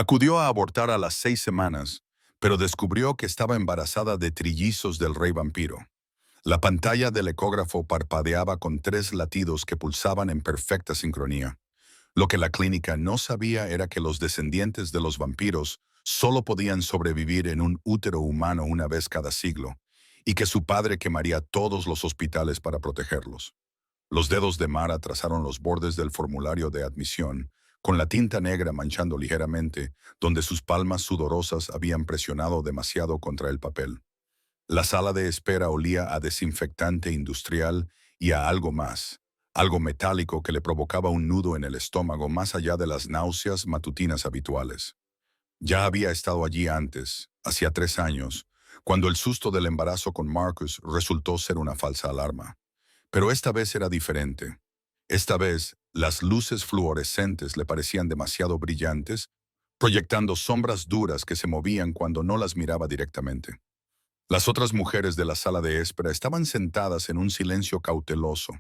Acudió a abortar a las 6 semanas, pero descubrió que estaba embarazada de trillizos del rey vampiro. La pantalla del ecógrafo parpadeaba con 3 latidos que pulsaban en perfecta sincronía. Lo que la clínica no sabía era que los descendientes de los vampiros solo podían sobrevivir en un útero humano una vez cada siglo, y que su padre quemaría todos los hospitales para protegerlos. Los dedos de Mara trazaron los bordes del formulario de admisión, con la tinta negra manchando ligeramente, donde sus palmas sudorosas habían presionado demasiado contra el papel. La sala de espera olía a desinfectante industrial y a algo más, algo metálico que le provocaba un nudo en el estómago más allá de las náuseas matutinas habituales. Ya había estado allí antes, hacía 3 años, cuando el susto del embarazo con Marcus resultó ser una falsa alarma. Pero esta vez era diferente. Esta vez, las luces fluorescentes le parecían demasiado brillantes, proyectando sombras duras que se movían cuando no las miraba directamente. Las otras mujeres de la sala de espera estaban sentadas en un silencio cauteloso,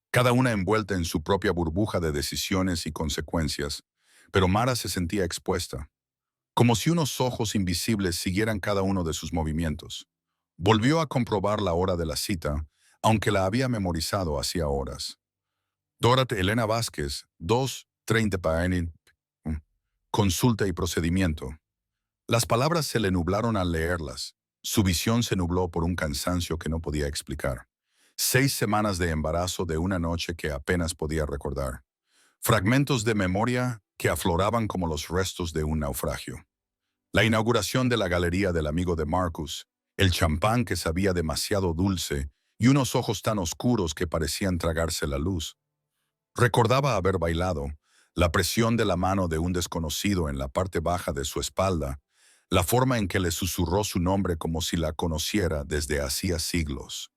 cada una envuelta en su propia burbuja de decisiones y consecuencias, pero Mara se sentía expuesta, como si unos ojos invisibles siguieran cada uno de sus movimientos. Volvió a comprobar la hora de la cita, aunque la había memorizado hacía horas. Dorothy Elena Vázquez, 2:30 p.m. Consulta y procedimiento. Las palabras se le nublaron al leerlas. Su visión se nubló por un cansancio que no podía explicar. 6 semanas de embarazo de una noche que apenas podía recordar. Fragmentos de memoria que afloraban como los restos de un naufragio. La inauguración de la galería del amigo de Marcus, el champán que sabía demasiado dulce y unos ojos tan oscuros que parecían tragarse la luz. Recordaba haber bailado, la presión de la mano de un desconocido en la parte baja de su espalda, la forma en que le susurró su nombre como si la conociera desde hacía siglos.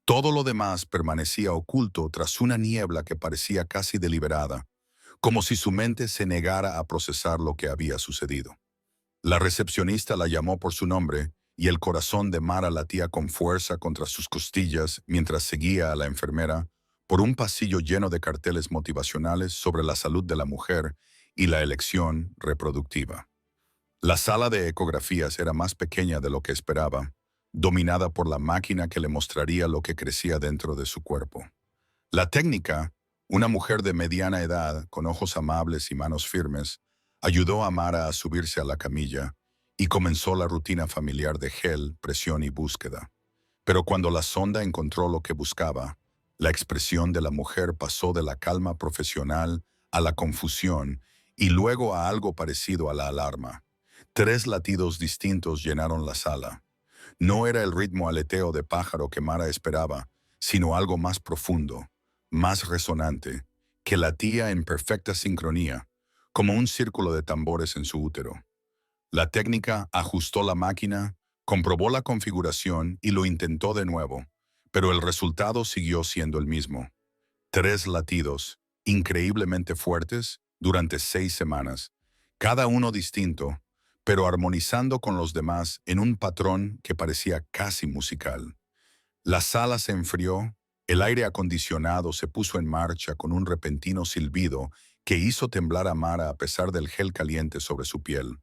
Todo lo demás permanecía oculto tras una niebla que parecía casi deliberada, como si su mente se negara a procesar lo que había sucedido. La recepcionista la llamó por su nombre y el corazón de Mara latía con fuerza contra sus costillas mientras seguía a la enfermera por un pasillo lleno de carteles motivacionales sobre la salud de la mujer y la elección reproductiva. La sala de ecografías era más pequeña de lo que esperaba, dominada por la máquina que le mostraría lo que crecía dentro de su cuerpo. La técnica, una mujer de mediana edad, con ojos amables y manos firmes, ayudó a Mara a subirse a la camilla y comenzó la rutina familiar de gel, presión y búsqueda. Pero cuando la sonda encontró lo que buscaba, la expresión de la mujer pasó de la calma profesional a la confusión y luego a algo parecido a la alarma. 3 latidos distintos llenaron la sala. No era el ritmo aleteo de pájaro que Mara esperaba, sino algo más profundo, más resonante, que latía en perfecta sincronía, como un círculo de tambores en su útero. La técnica ajustó la máquina, comprobó la configuración y lo intentó de nuevo, pero el resultado siguió siendo el mismo. 3 latidos, increíblemente fuertes, durante 6 semanas, cada uno distinto, pero armonizando con los demás en un patrón que parecía casi musical. La sala se enfrió, el aire acondicionado se puso en marcha con un repentino silbido que hizo temblar a Mara a pesar del gel caliente sobre su piel.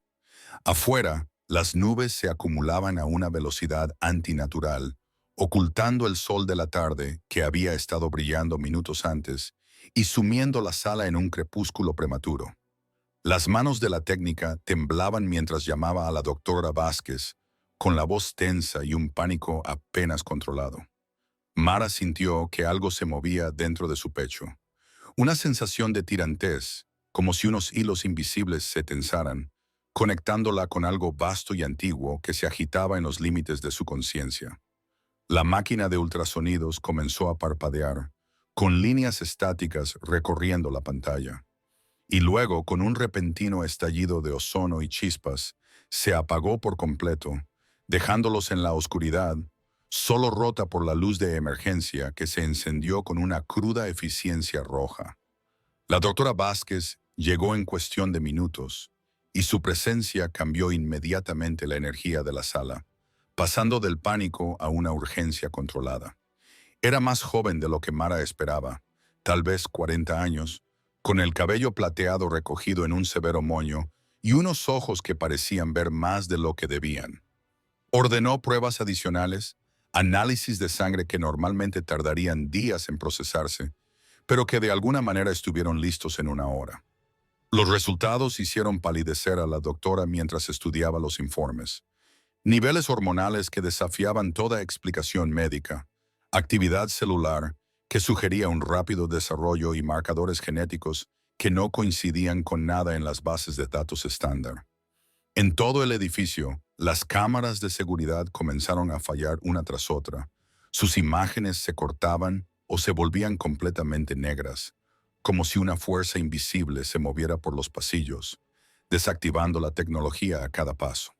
Afuera, las nubes se acumulaban a una velocidad antinatural, ocultando el sol de la tarde que había estado brillando minutos antes y sumiendo la sala en un crepúsculo prematuro. Las manos de la técnica temblaban mientras llamaba a la doctora Vázquez, con la voz tensa y un pánico apenas controlado. Mara sintió que algo se movía dentro de su pecho. Una sensación de tirantez, como si unos hilos invisibles se tensaran, conectándola con algo vasto y antiguo que se agitaba en los límites de su conciencia. La máquina de ultrasonidos comenzó a parpadear, con líneas estáticas recorriendo la pantalla. Y luego, con un repentino estallido de ozono y chispas, se apagó por completo, dejándolos en la oscuridad, solo rota por la luz de emergencia que se encendió con una cruda eficiencia roja. La doctora Vázquez llegó en cuestión de minutos, y su presencia cambió inmediatamente la energía de la sala, pasando del pánico a una urgencia controlada. Era más joven de lo que Mara esperaba, tal vez 40 años, con el cabello plateado recogido en un severo moño y unos ojos que parecían ver más de lo que debían. Ordenó pruebas adicionales, análisis de sangre que normalmente tardarían días en procesarse, pero que de alguna manera estuvieron listos en una hora. Los resultados hicieron palidecer a la doctora mientras estudiaba los informes. Niveles hormonales que desafiaban toda explicación médica, actividad celular que sugería un rápido desarrollo y marcadores genéticos que no coincidían con nada en las bases de datos estándar. En todo el edificio, las cámaras de seguridad comenzaron a fallar una tras otra. Sus imágenes se cortaban o se volvían completamente negras, como si una fuerza invisible se moviera por los pasillos, desactivando la tecnología a cada paso.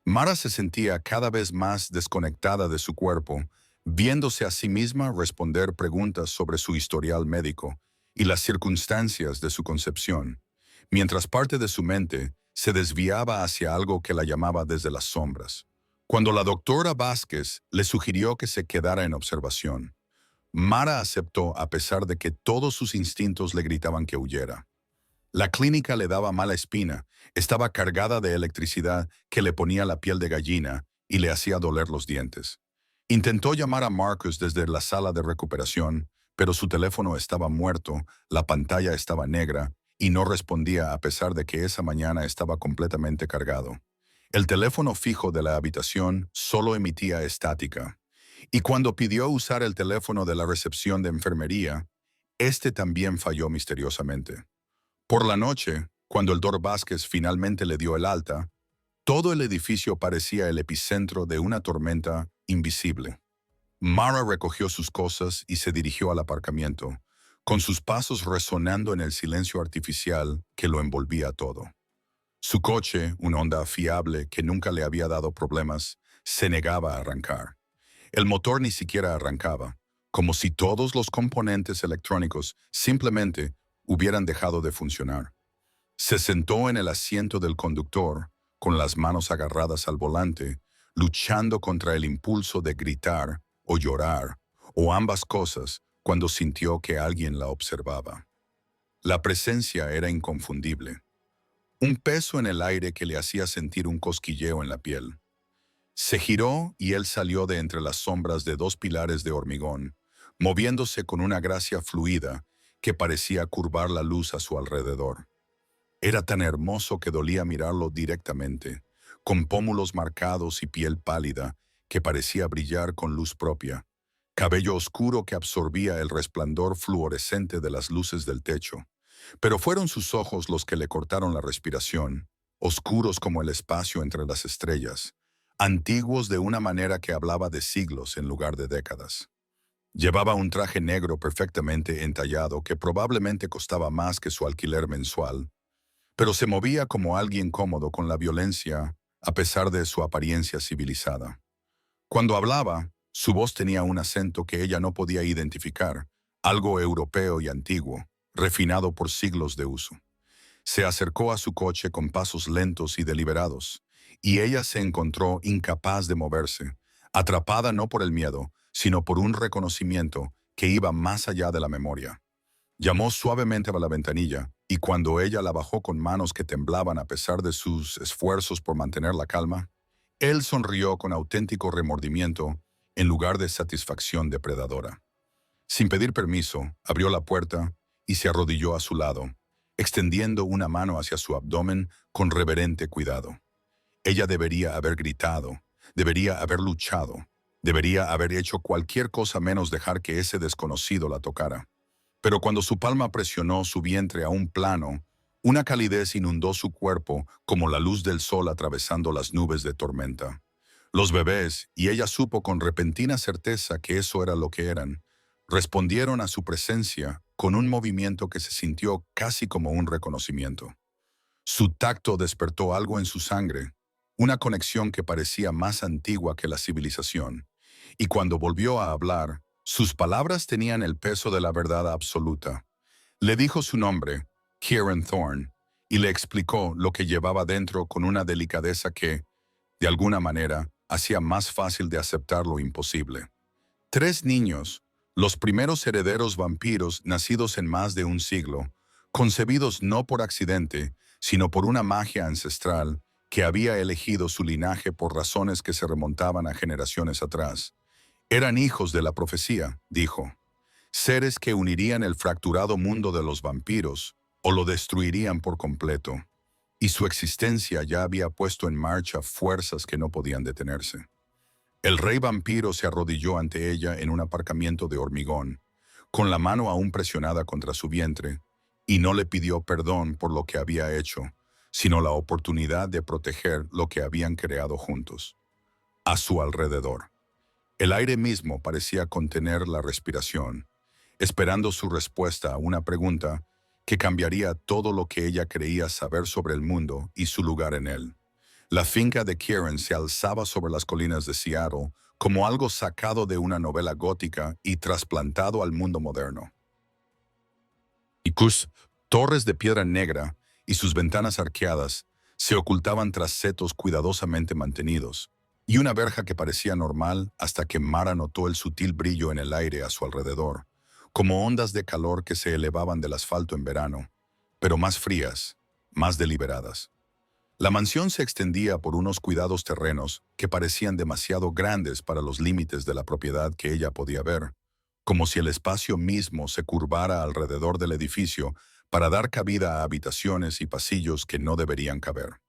Mara se sentía cada vez más desconectada de su cuerpo, viéndose a sí misma responder preguntas sobre su historial médico y las circunstancias de su concepción, mientras parte de su mente se desviaba hacia algo que la llamaba desde las sombras. Cuando la doctora Vázquez le sugirió que se quedara en observación, Mara aceptó a pesar de que todos sus instintos le gritaban que huyera. La clínica le daba mala espina, estaba cargada de electricidad que le ponía la piel de gallina y le hacía doler los dientes. Intentó llamar a Marcus desde la sala de recuperación, pero su teléfono estaba muerto, la pantalla estaba negra y no respondía a pesar de que esa mañana estaba completamente cargado. El teléfono fijo de la habitación solo emitía estática. Y cuando pidió usar el teléfono de la recepción de enfermería, este también falló misteriosamente. Por la noche, cuando el Dr. Vázquez finalmente le dio el alta, todo el edificio parecía el epicentro de una tormenta invisible. Mara recogió sus cosas y se dirigió al aparcamiento, con sus pasos resonando en el silencio artificial que lo envolvía todo. Su coche, un Honda fiable que nunca le había dado problemas, se negaba a arrancar. El motor ni siquiera arrancaba, como si todos los componentes electrónicos simplemente hubieran dejado de funcionar. Se sentó en el asiento del conductor, con las manos agarradas al volante, luchando contra el impulso de gritar o llorar, o ambas cosas, cuando sintió que alguien la observaba. La presencia era inconfundible. Un peso en el aire que le hacía sentir un cosquilleo en la piel. Se giró y él salió de entre las sombras de dos pilares de hormigón, moviéndose con una gracia fluida que parecía curvar la luz a su alrededor. Era tan hermoso que dolía mirarlo directamente, con pómulos marcados y piel pálida que parecía brillar con luz propia, cabello oscuro que absorbía el resplandor fluorescente de las luces del techo. Pero fueron sus ojos los que le cortaron la respiración, oscuros como el espacio entre las estrellas, antiguos de una manera que hablaba de siglos en lugar de décadas. Llevaba un traje negro perfectamente entallado que probablemente costaba más que su alquiler mensual, pero se movía como alguien cómodo con la violencia a pesar de su apariencia civilizada. Cuando hablaba, su voz tenía un acento que ella no podía identificar, algo europeo y antiguo, refinado por siglos de uso. Se acercó a su coche con pasos lentos y deliberados, y ella se encontró incapaz de moverse, atrapada no por el miedo, sino por un reconocimiento que iba más allá de la memoria. Llamó suavemente a la ventanilla, y cuando ella la bajó con manos que temblaban a pesar de sus esfuerzos por mantener la calma, él sonrió con auténtico remordimiento en lugar de satisfacción depredadora. Sin pedir permiso, abrió la puerta y se arrodilló a su lado, extendiendo una mano hacia su abdomen con reverente cuidado. Ella debería haber gritado, debería haber luchado, debería haber hecho cualquier cosa menos dejar que ese desconocido la tocara. Pero cuando su palma presionó su vientre a un plano, una calidez inundó su cuerpo como la luz del sol atravesando las nubes de tormenta. Los bebés, y ella supo con repentina certeza que eso era lo que eran, respondieron a su presencia con un movimiento que se sintió casi como un reconocimiento. Su tacto despertó algo en su sangre, una conexión que parecía más antigua que la civilización, y cuando volvió a hablar, sus palabras tenían el peso de la verdad absoluta. Le dijo su nombre, Kieran Thorne, y le explicó lo que llevaba dentro con una delicadeza que, de alguna manera, hacía más fácil de aceptar lo imposible. 3 niños, los primeros herederos vampiros nacidos en más de un siglo, concebidos no por accidente, sino por una magia ancestral que había elegido su linaje por razones que se remontaban a generaciones atrás. Eran hijos de la profecía, dijo, seres que unirían el fracturado mundo de los vampiros o lo destruirían por completo, y su existencia ya había puesto en marcha fuerzas que no podían detenerse. El rey vampiro se arrodilló ante ella en un aparcamiento de hormigón, con la mano aún presionada contra su vientre, y no le pidió perdón por lo que había hecho, sino la oportunidad de proteger lo que habían creado juntos. A su alrededor, el aire mismo parecía contener la respiración, esperando su respuesta a una pregunta que cambiaría todo lo que ella creía saber sobre el mundo y su lugar en él. La finca de Kieran se alzaba sobre las colinas de Seattle como algo sacado de una novela gótica y trasplantado al mundo moderno. Y sus torres de piedra negra y sus ventanas arqueadas se ocultaban tras setos cuidadosamente mantenidos, y una verja que parecía normal hasta que Mara notó el sutil brillo en el aire a su alrededor, como ondas de calor que se elevaban del asfalto en verano, pero más frías, más deliberadas. La mansión se extendía por unos cuidados terrenos que parecían demasiado grandes para los límites de la propiedad que ella podía ver, como si el espacio mismo se curvara alrededor del edificio para dar cabida a habitaciones y pasillos que no deberían caber.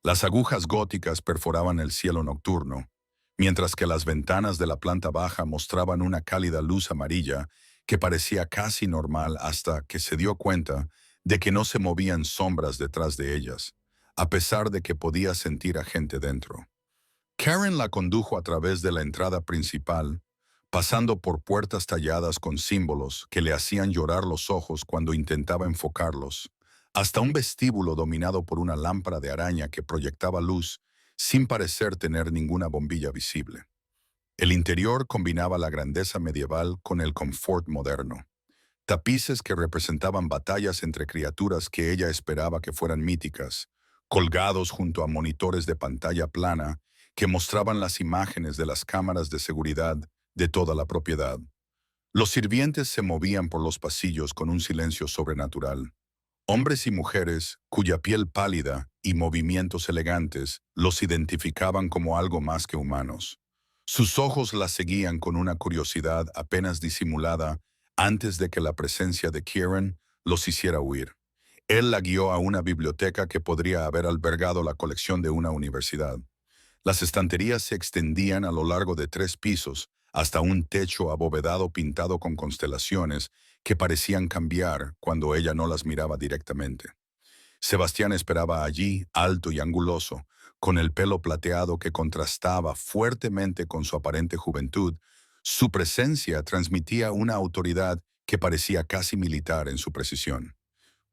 Las agujas góticas perforaban el cielo nocturno, mientras que las ventanas de la planta baja mostraban una cálida luz amarilla que parecía casi normal hasta que se dio cuenta de que no se movían sombras detrás de ellas, a pesar de que podía sentir a gente dentro. Karen la condujo a través de la entrada principal, pasando por puertas talladas con símbolos que le hacían llorar los ojos cuando intentaba enfocarlos, hasta un vestíbulo dominado por una lámpara de araña que proyectaba luz sin parecer tener ninguna bombilla visible. El interior combinaba la grandeza medieval con el confort moderno. Tapices que representaban batallas entre criaturas que ella esperaba que fueran míticas, colgados junto a monitores de pantalla plana que mostraban las imágenes de las cámaras de seguridad de toda la propiedad. Los sirvientes se movían por los pasillos con un silencio sobrenatural. Hombres y mujeres cuya piel pálida y movimientos elegantes los identificaban como algo más que humanos. Sus ojos la seguían con una curiosidad apenas disimulada antes de que la presencia de Kieran los hiciera huir. Él la guió a una biblioteca que podría haber albergado la colección de una universidad. Las estanterías se extendían a lo largo de 3 pisos, hasta un techo abovedado pintado con constelaciones que parecían cambiar cuando ella no las miraba directamente. Sebastián esperaba allí, alto y anguloso, con el pelo plateado que contrastaba fuertemente con su aparente juventud. Su presencia transmitía una autoridad que parecía casi militar en su precisión.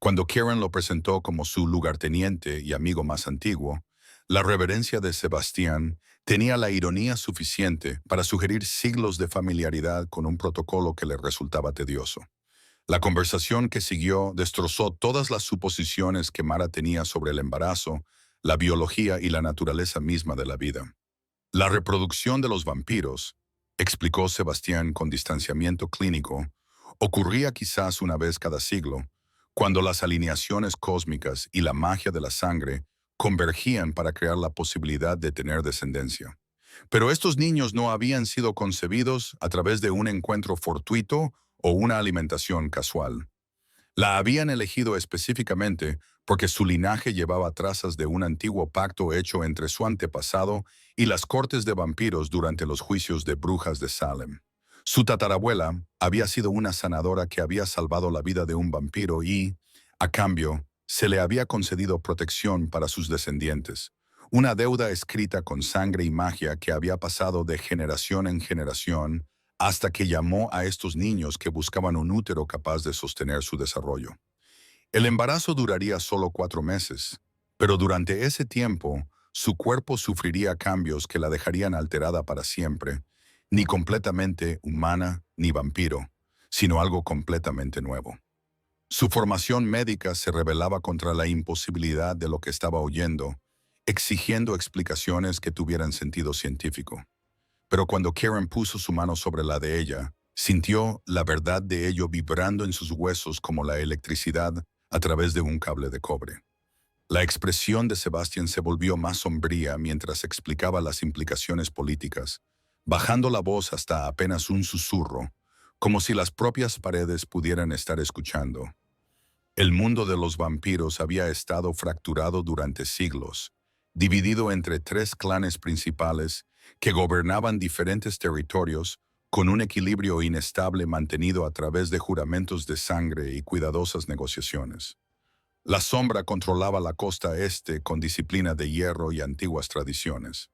Cuando Kieran lo presentó como su lugarteniente y amigo más antiguo, la reverencia de Sebastián tenía la ironía suficiente para sugerir siglos de familiaridad con un protocolo que le resultaba tedioso. La conversación que siguió destrozó todas las suposiciones que Mara tenía sobre el embarazo, la biología y la naturaleza misma de la vida. La reproducción de los vampiros, explicó Sebastián con distanciamiento clínico, ocurría quizás una vez cada siglo, cuando las alineaciones cósmicas y la magia de la sangre convergían para crear la posibilidad de tener descendencia. Pero estos niños no habían sido concebidos a través de un encuentro fortuito o una alimentación casual. La habían elegido específicamente porque su linaje llevaba trazas de un antiguo pacto hecho entre su antepasado y las cortes de vampiros durante los juicios de brujas de Salem. Su tatarabuela había sido una sanadora que había salvado la vida de un vampiro y, a cambio, se le había concedido protección para sus descendientes, una deuda escrita con sangre y magia que había pasado de generación en generación hasta que llamó a estos niños que buscaban un útero capaz de sostener su desarrollo. El embarazo duraría solo 4 meses, pero durante ese tiempo su cuerpo sufriría cambios que la dejarían alterada para siempre, ni completamente humana ni vampiro, sino algo completamente nuevo. Su formación médica se rebelaba contra la imposibilidad de lo que estaba oyendo, exigiendo explicaciones que tuvieran sentido científico. Pero cuando Karen puso su mano sobre la de ella, sintió la verdad de ello vibrando en sus huesos como la electricidad a través de un cable de cobre. La expresión de Sebastián se volvió más sombría mientras explicaba las implicaciones políticas, bajando la voz hasta apenas un susurro, como si las propias paredes pudieran estar escuchando. El mundo de los vampiros había estado fracturado durante siglos, dividido entre tres clanes principales que gobernaban diferentes territorios con un equilibrio inestable mantenido a través de juramentos de sangre y cuidadosas negociaciones. La sombra controlaba la costa este con disciplina de hierro y antiguas tradiciones.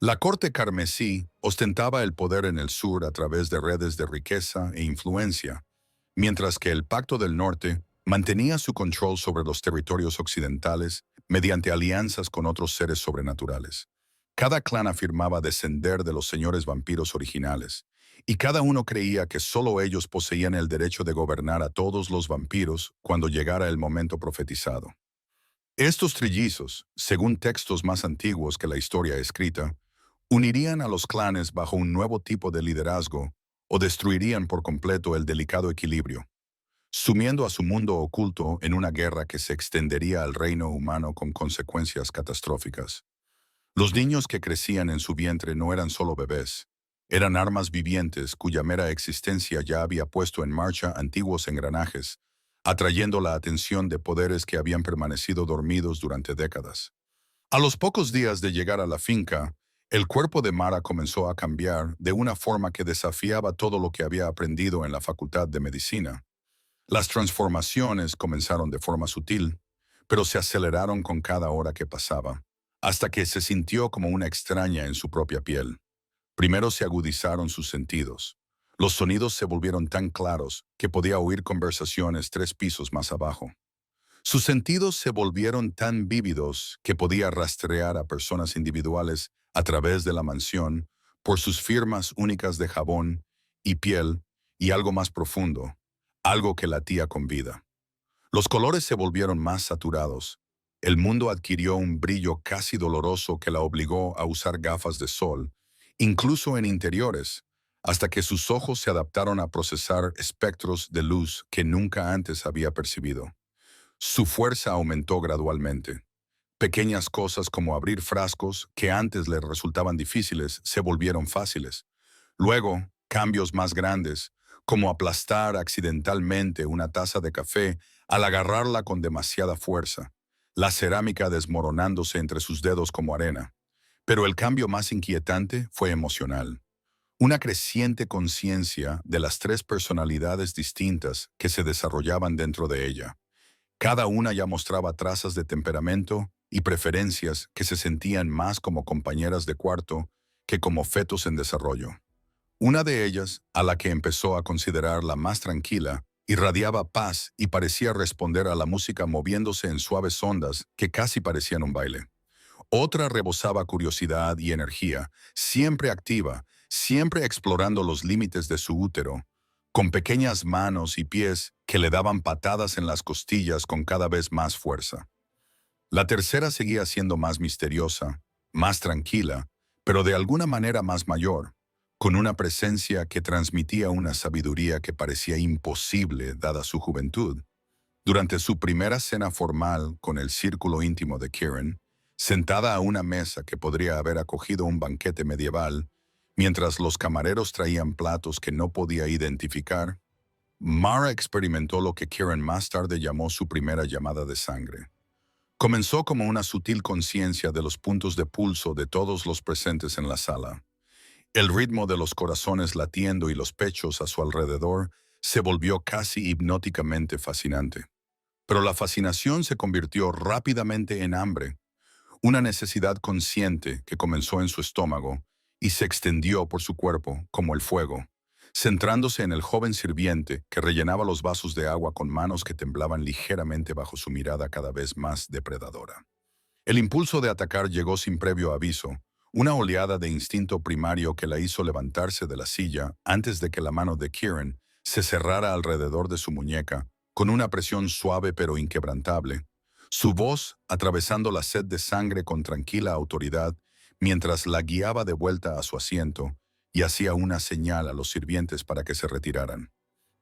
La corte carmesí ostentaba el poder en el sur a través de redes de riqueza e influencia, mientras que el Pacto del Norte mantenía su control sobre los territorios occidentales mediante alianzas con otros seres sobrenaturales. Cada clan afirmaba descender de los señores vampiros originales, y cada uno creía que solo ellos poseían el derecho de gobernar a todos los vampiros cuando llegara el momento profetizado. Estos trillizos, según textos más antiguos que la historia escrita, unirían a los clanes bajo un nuevo tipo de liderazgo o destruirían por completo el delicado equilibrio, sumiendo a su mundo oculto en una guerra que se extendería al reino humano con consecuencias catastróficas. Los niños que crecían en su vientre no eran solo bebés, eran armas vivientes cuya mera existencia ya había puesto en marcha antiguos engranajes, atrayendo la atención de poderes que habían permanecido dormidos durante décadas. A los pocos días de llegar a la finca, el cuerpo de Mara comenzó a cambiar de una forma que desafiaba todo lo que había aprendido en la Facultad de Medicina. Las transformaciones comenzaron de forma sutil, pero se aceleraron con cada hora que pasaba, hasta que se sintió como una extraña en su propia piel. Primero se agudizaron sus sentidos. Los sonidos se volvieron tan claros que podía oír conversaciones 3 pisos más abajo. Sus sentidos se volvieron tan vívidos que podía rastrear a personas individuales a través de la mansión por sus firmas únicas de jabón y piel y algo más profundo, algo que latía con vida. Los colores se volvieron más saturados. El mundo adquirió un brillo casi doloroso que la obligó a usar gafas de sol, incluso en interiores, hasta que sus ojos se adaptaron a procesar espectros de luz que nunca antes había percibido. Su fuerza aumentó gradualmente. Pequeñas cosas como abrir frascos que antes le resultaban difíciles se volvieron fáciles. Luego, cambios más grandes, como aplastar accidentalmente una taza de café al agarrarla con demasiada fuerza, la cerámica desmoronándose entre sus dedos como arena. Pero el cambio más inquietante fue emocional. Una creciente conciencia de las 3 personalidades distintas que se desarrollaban dentro de ella. Cada una ya mostraba trazas de temperamento y preferencias que se sentían más como compañeras de cuarto que como fetos en desarrollo. Una de ellas, a la que empezó a considerar la más tranquila, irradiaba paz y parecía responder a la música moviéndose en suaves ondas que casi parecían un baile. Otra rebosaba curiosidad y energía, siempre activa, siempre explorando los límites de su útero, con pequeñas manos y pies que le daban patadas en las costillas con cada vez más fuerza. La tercera seguía siendo más misteriosa, más tranquila, pero de alguna manera más mayor, con una presencia que transmitía una sabiduría que parecía imposible dada su juventud. Durante su primera cena formal con el círculo íntimo de Kieran, sentada a una mesa que podría haber acogido un banquete medieval, mientras los camareros traían platos que no podía identificar, Mara experimentó lo que Kieran más tarde llamó su primera llamada de sangre. Comenzó como una sutil conciencia de los puntos de pulso de todos los presentes en la sala. El ritmo de los corazones latiendo y los pechos a su alrededor se volvió casi hipnóticamente fascinante. Pero la fascinación se convirtió rápidamente en hambre, una necesidad consciente que comenzó en su estómago y se extendió por su cuerpo como el fuego, centrándose en el joven sirviente que rellenaba los vasos de agua con manos que temblaban ligeramente bajo su mirada cada vez más depredadora. El impulso de atacar llegó sin previo aviso, una oleada de instinto primario que la hizo levantarse de la silla antes de que la mano de Kieran se cerrara alrededor de su muñeca, con una presión suave pero inquebrantable, su voz atravesando la sed de sangre con tranquila autoridad mientras la guiaba de vuelta a su asiento y hacía una señal a los sirvientes para que se retiraran.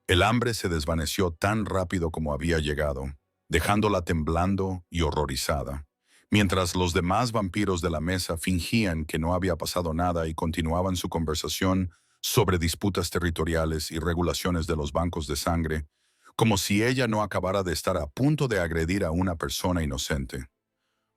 El hambre se desvaneció tan rápido como había llegado, dejándola temblando y horrorizada, mientras los demás vampiros de la mesa fingían que no había pasado nada y continuaban su conversación sobre disputas territoriales y regulaciones de los bancos de sangre, como si ella no acabara de estar a punto de agredir a una persona inocente.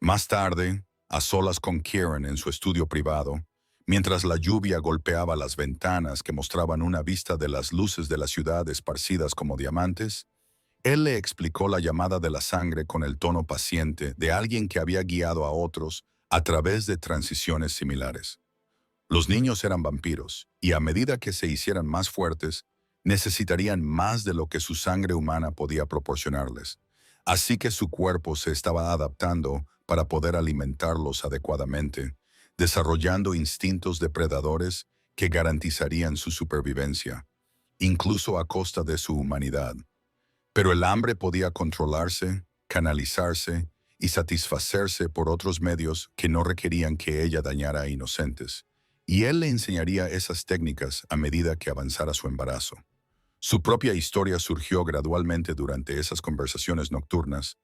Más tarde, a solas con Kieran en su estudio privado, mientras la lluvia golpeaba las ventanas que mostraban una vista de las luces de la ciudad esparcidas como diamantes, él le explicó la llamada de la sangre con el tono paciente de alguien que había guiado a otros a través de transiciones similares. Los niños eran vampiros, y a medida que se hicieran más fuertes, necesitarían más de lo que su sangre humana podía proporcionarles. Así que su cuerpo se estaba adaptando para poder alimentarlos adecuadamente, desarrollando instintos depredadores que garantizarían su supervivencia, incluso a costa de su humanidad. Pero el hambre podía controlarse, canalizarse y satisfacerse por otros medios que no requerían que ella dañara a inocentes, y él le enseñaría esas técnicas a medida que avanzara su embarazo. Su propia historia surgió gradualmente durante esas conversaciones nocturnas,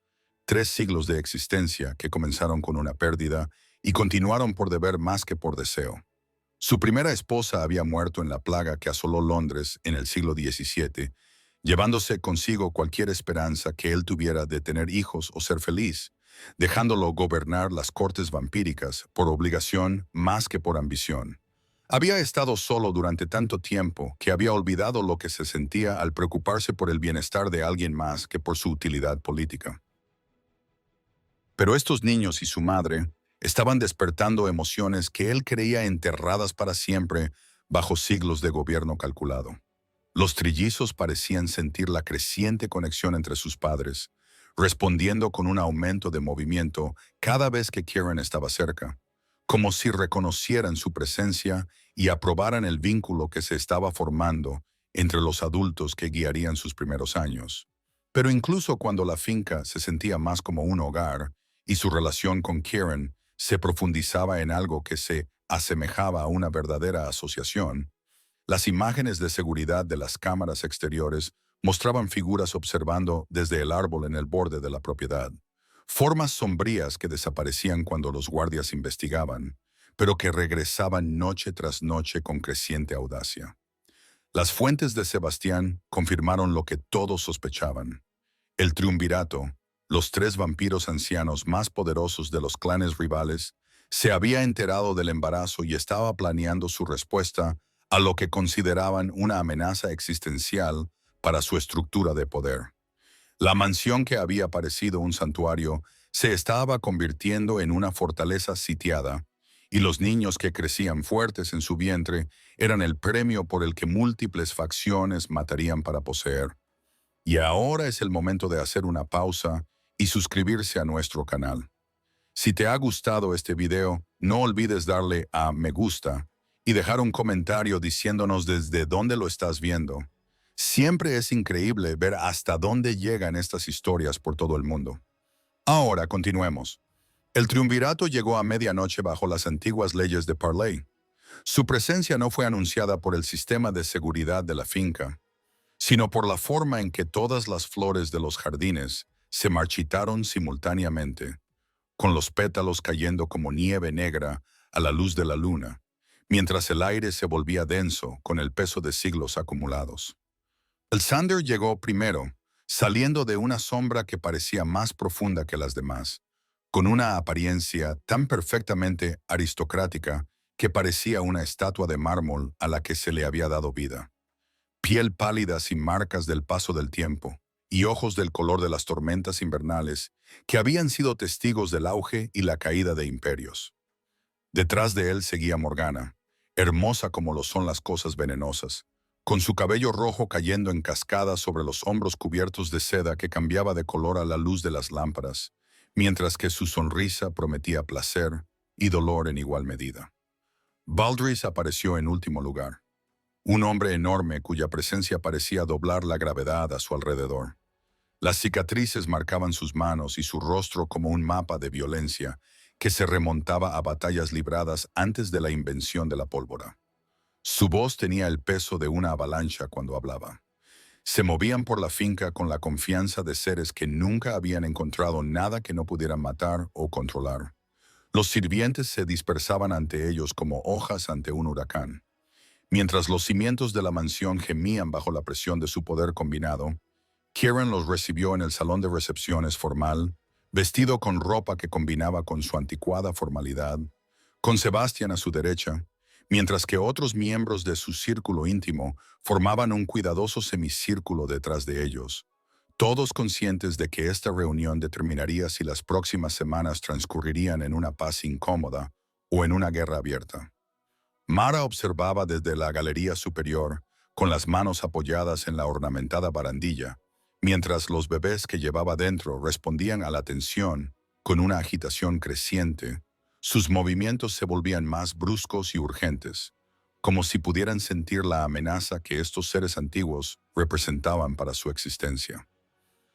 3 siglos de existencia que comenzaron con una pérdida y continuaron por deber más que por deseo. Su primera esposa había muerto en la plaga que asoló Londres en el siglo XVII, llevándose consigo cualquier esperanza que él tuviera de tener hijos o ser feliz, dejándolo gobernar las cortes vampíricas por obligación más que por ambición. Había estado solo durante tanto tiempo que había olvidado lo que se sentía al preocuparse por el bienestar de alguien más que por su utilidad política. Pero estos niños y su madre estaban despertando emociones que él creía enterradas para siempre bajo siglos de gobierno calculado. Los trillizos parecían sentir la creciente conexión entre sus padres, respondiendo con un aumento de movimiento cada vez que Kieran estaba cerca, como si reconocieran su presencia y aprobaran el vínculo que se estaba formando entre los adultos que guiarían sus primeros años. Pero incluso cuando la finca se sentía más como un hogar y su relación con Kieran se profundizaba en algo que se asemejaba a una verdadera asociación, las imágenes de seguridad de las cámaras exteriores mostraban figuras observando desde el árbol en el borde de la propiedad. Formas sombrías que desaparecían cuando los guardias investigaban, pero que regresaban noche tras noche con creciente audacia. Las fuentes de Sebastián confirmaron lo que todos sospechaban. El triunvirato, los 3 vampiros ancianos más poderosos de los clanes rivales, se había enterado del embarazo y estaba planeando su respuesta a lo que consideraban una amenaza existencial para su estructura de poder. La mansión que había parecido un santuario se estaba convirtiendo en una fortaleza sitiada, y los niños que crecían fuertes en su vientre eran el premio por el que múltiples facciones matarían para poseer. Y ahora es el momento de hacer una pausa y suscribirse a nuestro canal. Si te ha gustado este video, no olvides darle a me gusta y dejar un comentario diciéndonos desde dónde lo estás viendo. Siempre es increíble ver hasta dónde llegan estas historias por todo el mundo. Ahora continuemos. El triunvirato llegó a medianoche bajo las antiguas leyes de Parley. Su presencia no fue anunciada por el sistema de seguridad de la finca, sino por la forma en que todas las flores de los jardines se marchitaron simultáneamente, con los pétalos cayendo como nieve negra a la luz de la luna, mientras el aire se volvía denso con el peso de siglos acumulados. El Sander llegó primero, saliendo de una sombra que parecía más profunda que las demás, con una apariencia tan perfectamente aristocrática que parecía una estatua de mármol a la que se le había dado vida. Piel pálida sin marcas del paso del tiempo, y ojos del color de las tormentas invernales que habían sido testigos del auge y la caída de imperios. Detrás de él seguía Morgana, hermosa como lo son las cosas venenosas, con su cabello rojo cayendo en cascadas sobre los hombros cubiertos de seda que cambiaba de color a la luz de las lámparas, mientras que su sonrisa prometía placer y dolor en igual medida. Baldris apareció en último lugar, un hombre enorme cuya presencia parecía doblar la gravedad a su alrededor. Las cicatrices marcaban sus manos y su rostro como un mapa de violencia que se remontaba a batallas libradas antes de la invención de la pólvora. Su voz tenía el peso de una avalancha cuando hablaba. Se movían por la finca con la confianza de seres que nunca habían encontrado nada que no pudieran matar o controlar. Los sirvientes se dispersaban ante ellos como hojas ante un huracán. Mientras los cimientos de la mansión gemían bajo la presión de su poder combinado, Kieran los recibió en el salón de recepciones formal, vestido con ropa que combinaba con su anticuada formalidad, con Sebastian a su derecha, mientras que otros miembros de su círculo íntimo formaban un cuidadoso semicírculo detrás de ellos, todos conscientes de que esta reunión determinaría si las próximas semanas transcurrirían en una paz incómoda o en una guerra abierta. Mara observaba desde la galería superior, con las manos apoyadas en la ornamentada barandilla, mientras los bebés que llevaba dentro respondían a la tensión con una agitación creciente. Sus movimientos se volvían más bruscos y urgentes, como si pudieran sentir la amenaza que estos seres antiguos representaban para su existencia.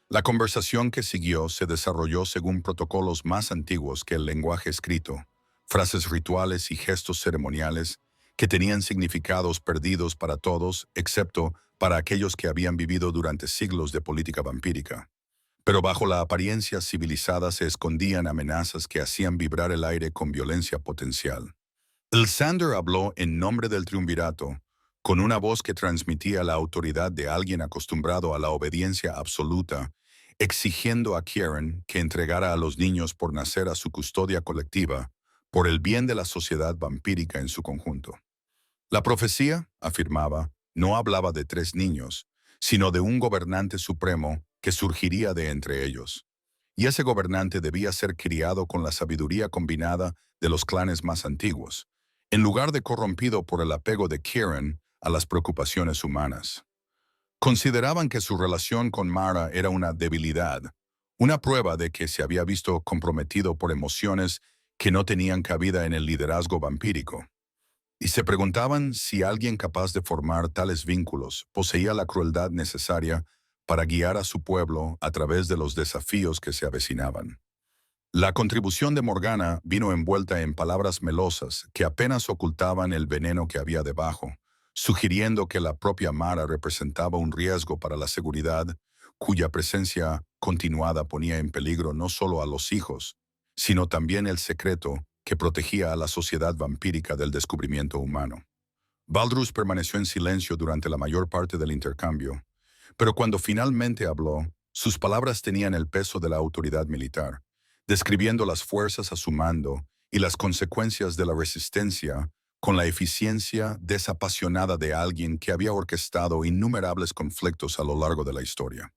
La conversación que siguió se desarrolló según protocolos más antiguos que el lenguaje escrito, frases rituales y gestos ceremoniales que tenían significados perdidos para todos, excepto para aquellos que habían vivido durante siglos de política vampírica. Pero bajo la apariencia civilizada se escondían amenazas que hacían vibrar el aire con violencia potencial. El Sander habló en nombre del triunvirato, con una voz que transmitía la autoridad de alguien acostumbrado a la obediencia absoluta, exigiendo a Kieran que entregara a los niños por nacer a su custodia colectiva, por el bien de la sociedad vampírica en su conjunto. La profecía, afirmaba, no hablaba de 3 niños, sino de un gobernante supremo que surgiría de entre ellos. Y ese gobernante debía ser criado con la sabiduría combinada de los clanes más antiguos, en lugar de corrompido por el apego de Kieran a las preocupaciones humanas. Consideraban que su relación con Mara era una debilidad, una prueba de que se había visto comprometido por emociones que no tenían cabida en el liderazgo vampírico. Y se preguntaban si alguien capaz de formar tales vínculos poseía la crueldad necesaria para guiar a su pueblo a través de los desafíos que se avecinaban. La contribución de Morgana vino envuelta en palabras melosas que apenas ocultaban el veneno que había debajo, sugiriendo que la propia Mara representaba un riesgo para la seguridad, cuya presencia continuada ponía en peligro no solo a los hijos, sino también el secreto que protegía a la sociedad vampírica del descubrimiento humano. Valdrus permaneció en silencio durante la mayor parte del intercambio, pero cuando finalmente habló, sus palabras tenían el peso de la autoridad militar, describiendo las fuerzas a su mando y las consecuencias de la resistencia con la eficiencia desapasionada de alguien que había orquestado innumerables conflictos a lo largo de la historia.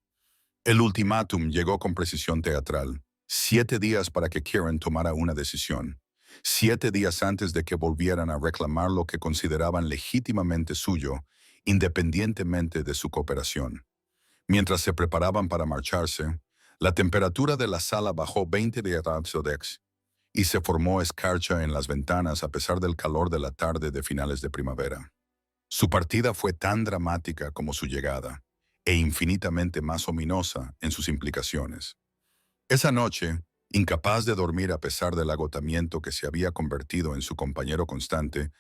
El ultimátum llegó con precisión teatral, 7 días para que Kieran tomara una decisión, 7 días antes de que volvieran a reclamar lo que consideraban legítimamente suyo, independientemente de su cooperación. Mientras se preparaban para marcharse, la temperatura de la sala bajó 20 grados Celsius y se formó escarcha en las ventanas a pesar del calor de la tarde de finales de primavera. Su partida fue tan dramática como su llegada, e infinitamente más ominosa en sus implicaciones. Esa noche, incapaz de dormir a pesar del agotamiento que se había convertido en su compañero constante,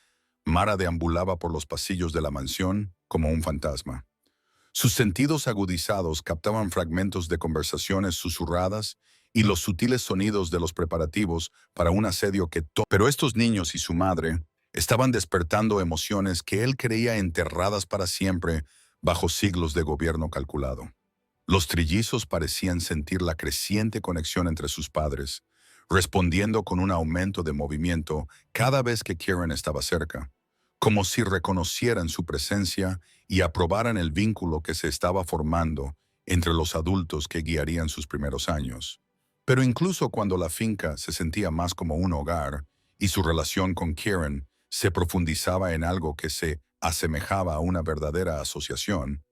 Mara deambulaba por los pasillos de la mansión como un fantasma. Sus sentidos agudizados captaban fragmentos de conversaciones susurradas y los sutiles sonidos de los preparativos para un asedio Pero estos niños y su madre estaban despertando emociones que él creía enterradas para siempre bajo siglos de gobierno calculado. Los trillizos parecían sentir la creciente conexión entre sus padres, respondiendo con un aumento de movimiento cada vez que Kieran estaba cerca, como si reconocieran su presencia y aprobaran el vínculo que se estaba formando entre los adultos que guiarían sus primeros años. Pero incluso cuando la finca se sentía más como un hogar y su relación con Kieran se profundizaba en algo que se asemejaba a una verdadera asociación,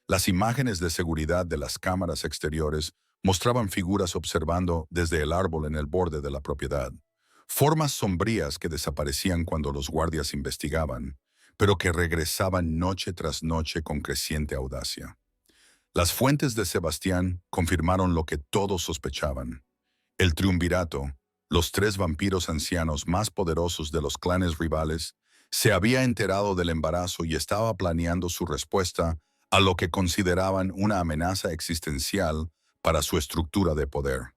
las imágenes de seguridad de las cámaras exteriores mostraban figuras observando desde el árbol en el borde de la propiedad. Formas sombrías que desaparecían cuando los guardias investigaban, pero que regresaban noche tras noche con creciente audacia. Las fuentes de Sebastián confirmaron lo que todos sospechaban. El triunvirato, los 3 vampiros ancianos más poderosos de los clanes rivales, se había enterado del embarazo y estaba planeando su respuesta a lo que consideraban una amenaza existencial para su estructura de poder.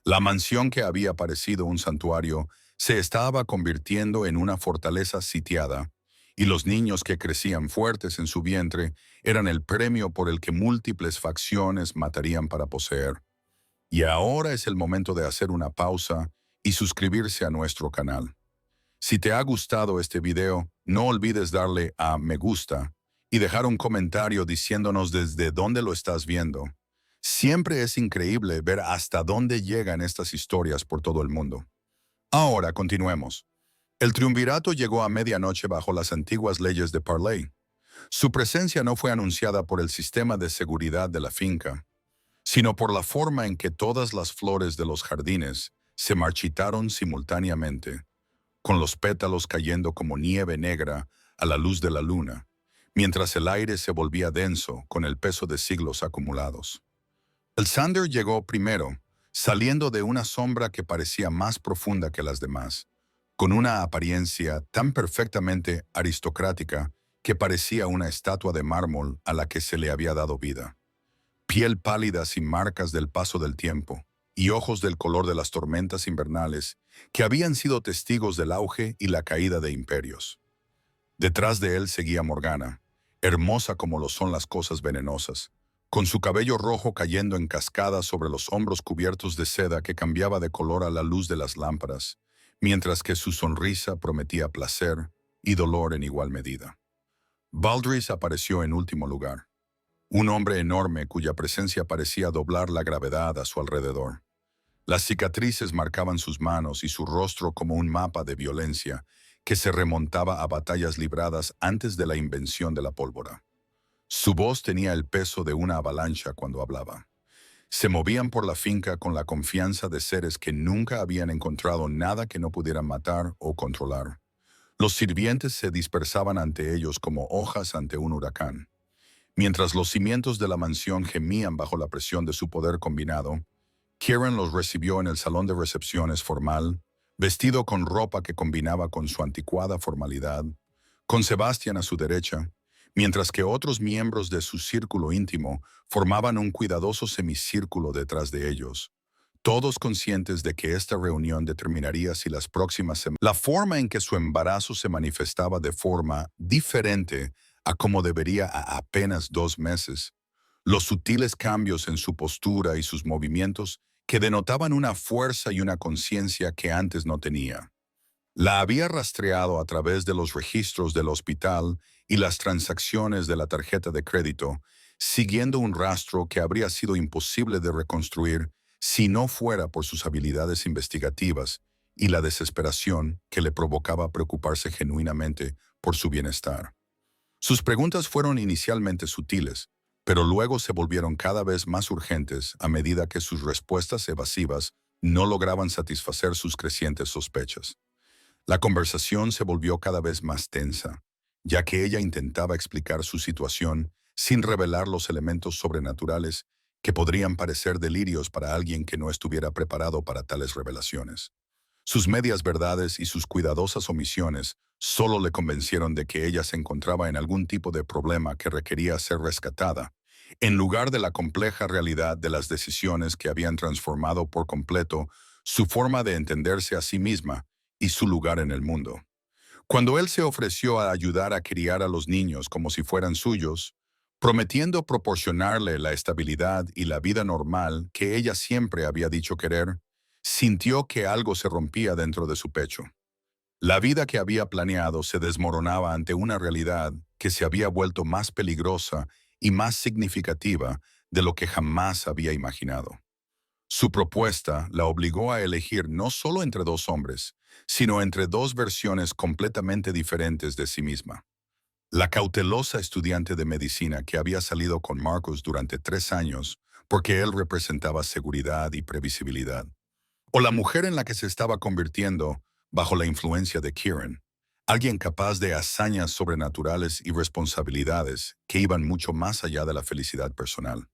La mansión que había parecido un santuario se estaba convirtiendo en una fortaleza sitiada, y los niños que crecían fuertes en su vientre eran el premio por el que múltiples facciones matarían para poseer. Y ahora es el momento de hacer una pausa y suscribirse a nuestro canal. Si te ha gustado este video, no olvides darle a me gusta y dejar un comentario diciéndonos desde dónde lo estás viendo. Siempre es increíble ver hasta dónde llegan estas historias por todo el mundo. Ahora continuemos. El triunvirato llegó a medianoche bajo las antiguas leyes de Parley. Su presencia no fue anunciada por el sistema de seguridad de la finca, sino por la forma en que todas las flores de los jardines se marchitaron simultáneamente, con los pétalos cayendo como nieve negra a la luz de la luna, mientras el aire se volvía denso con el peso de siglos acumulados. El Sander llegó primero, saliendo de una sombra que parecía más profunda que las demás, con una apariencia tan perfectamente aristocrática que parecía una estatua de mármol a la que se le había dado vida. Piel pálida sin marcas del paso del tiempo, y ojos del color de las tormentas invernales que habían sido testigos del auge y la caída de imperios. Detrás de él seguía Morgana, hermosa como lo son las cosas venenosas, con su cabello rojo cayendo en cascadas sobre los hombros cubiertos de seda que cambiaba de color a la luz de las lámparas, mientras que su sonrisa prometía placer y dolor en igual medida. Baldris apareció en último lugar, un hombre enorme cuya presencia parecía doblar la gravedad a su alrededor. Las cicatrices marcaban sus manos y su rostro como un mapa de violencia que se remontaba a batallas libradas antes de la invención de la pólvora. Su voz tenía el peso de una avalancha cuando hablaba. Se movían por la finca con la confianza de seres que nunca habían encontrado nada que no pudieran matar o controlar. Los sirvientes se dispersaban ante ellos como hojas ante un huracán. Mientras los cimientos de la mansión gemían bajo la presión de su poder combinado, Kieran los recibió en el salón de recepciones formal, vestido con ropa que combinaba con su anticuada formalidad, con Sebastian a su derecha, mientras que otros miembros de su círculo íntimo formaban un cuidadoso semicírculo detrás de ellos, todos conscientes de que esta reunión determinaría si las próximas semanas la forma en que su embarazo se manifestaba de forma diferente a como debería a apenas 2 meses, los sutiles cambios en su postura y sus movimientos que denotaban una fuerza y una conciencia que antes no tenía. La había rastreado a través de los registros del hospital y las transacciones de la tarjeta de crédito, siguiendo un rastro que habría sido imposible de reconstruir si no fuera por sus habilidades investigativas y la desesperación que le provocaba preocuparse genuinamente por su bienestar. Sus preguntas fueron inicialmente sutiles, pero luego se volvieron cada vez más urgentes a medida que sus respuestas evasivas no lograban satisfacer sus crecientes sospechas. La conversación se volvió cada vez más tensa, ya que ella intentaba explicar su situación sin revelar los elementos sobrenaturales que podrían parecer delirios para alguien que no estuviera preparado para tales revelaciones. Sus medias verdades y sus cuidadosas omisiones solo le convencieron de que ella se encontraba en algún tipo de problema que requería ser rescatada, en lugar de la compleja realidad de las decisiones que habían transformado por completo su forma de entenderse a sí misma y su lugar en el mundo. Cuando él se ofreció a ayudar a criar a los niños como si fueran suyos, prometiendo proporcionarle la estabilidad y la vida normal que ella siempre había dicho querer, sintió que algo se rompía dentro de su pecho. La vida que había planeado se desmoronaba ante una realidad que se había vuelto más peligrosa y más significativa de lo que jamás había imaginado. Su propuesta la obligó a elegir no solo entre 2 hombres, sino entre 2 versiones completamente diferentes de sí misma. La cautelosa estudiante de medicina que había salido con Marcus durante 3 años porque él representaba seguridad y previsibilidad. O la mujer en la que se estaba convirtiendo bajo la influencia de Kieran, alguien capaz de hazañas sobrenaturales y responsabilidades que iban mucho más allá de la felicidad personal.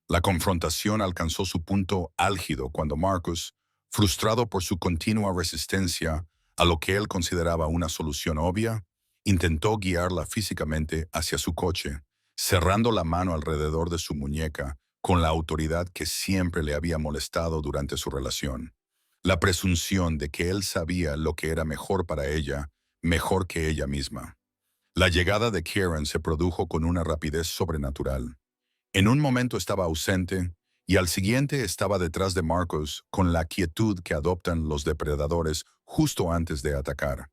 La confrontación alcanzó su punto álgido cuando Marcus, frustrado por su continua resistencia a lo que él consideraba una solución obvia, intentó guiarla físicamente hacia su coche, cerrando la mano alrededor de su muñeca con la autoridad que siempre le había molestado durante su relación. La presunción de que él sabía lo que era mejor para ella, mejor que ella misma. La llegada de Kieran se produjo con una rapidez sobrenatural. En un momento estaba ausente y al siguiente estaba detrás de Marcus con la quietud que adoptan los depredadores justo antes de atacar.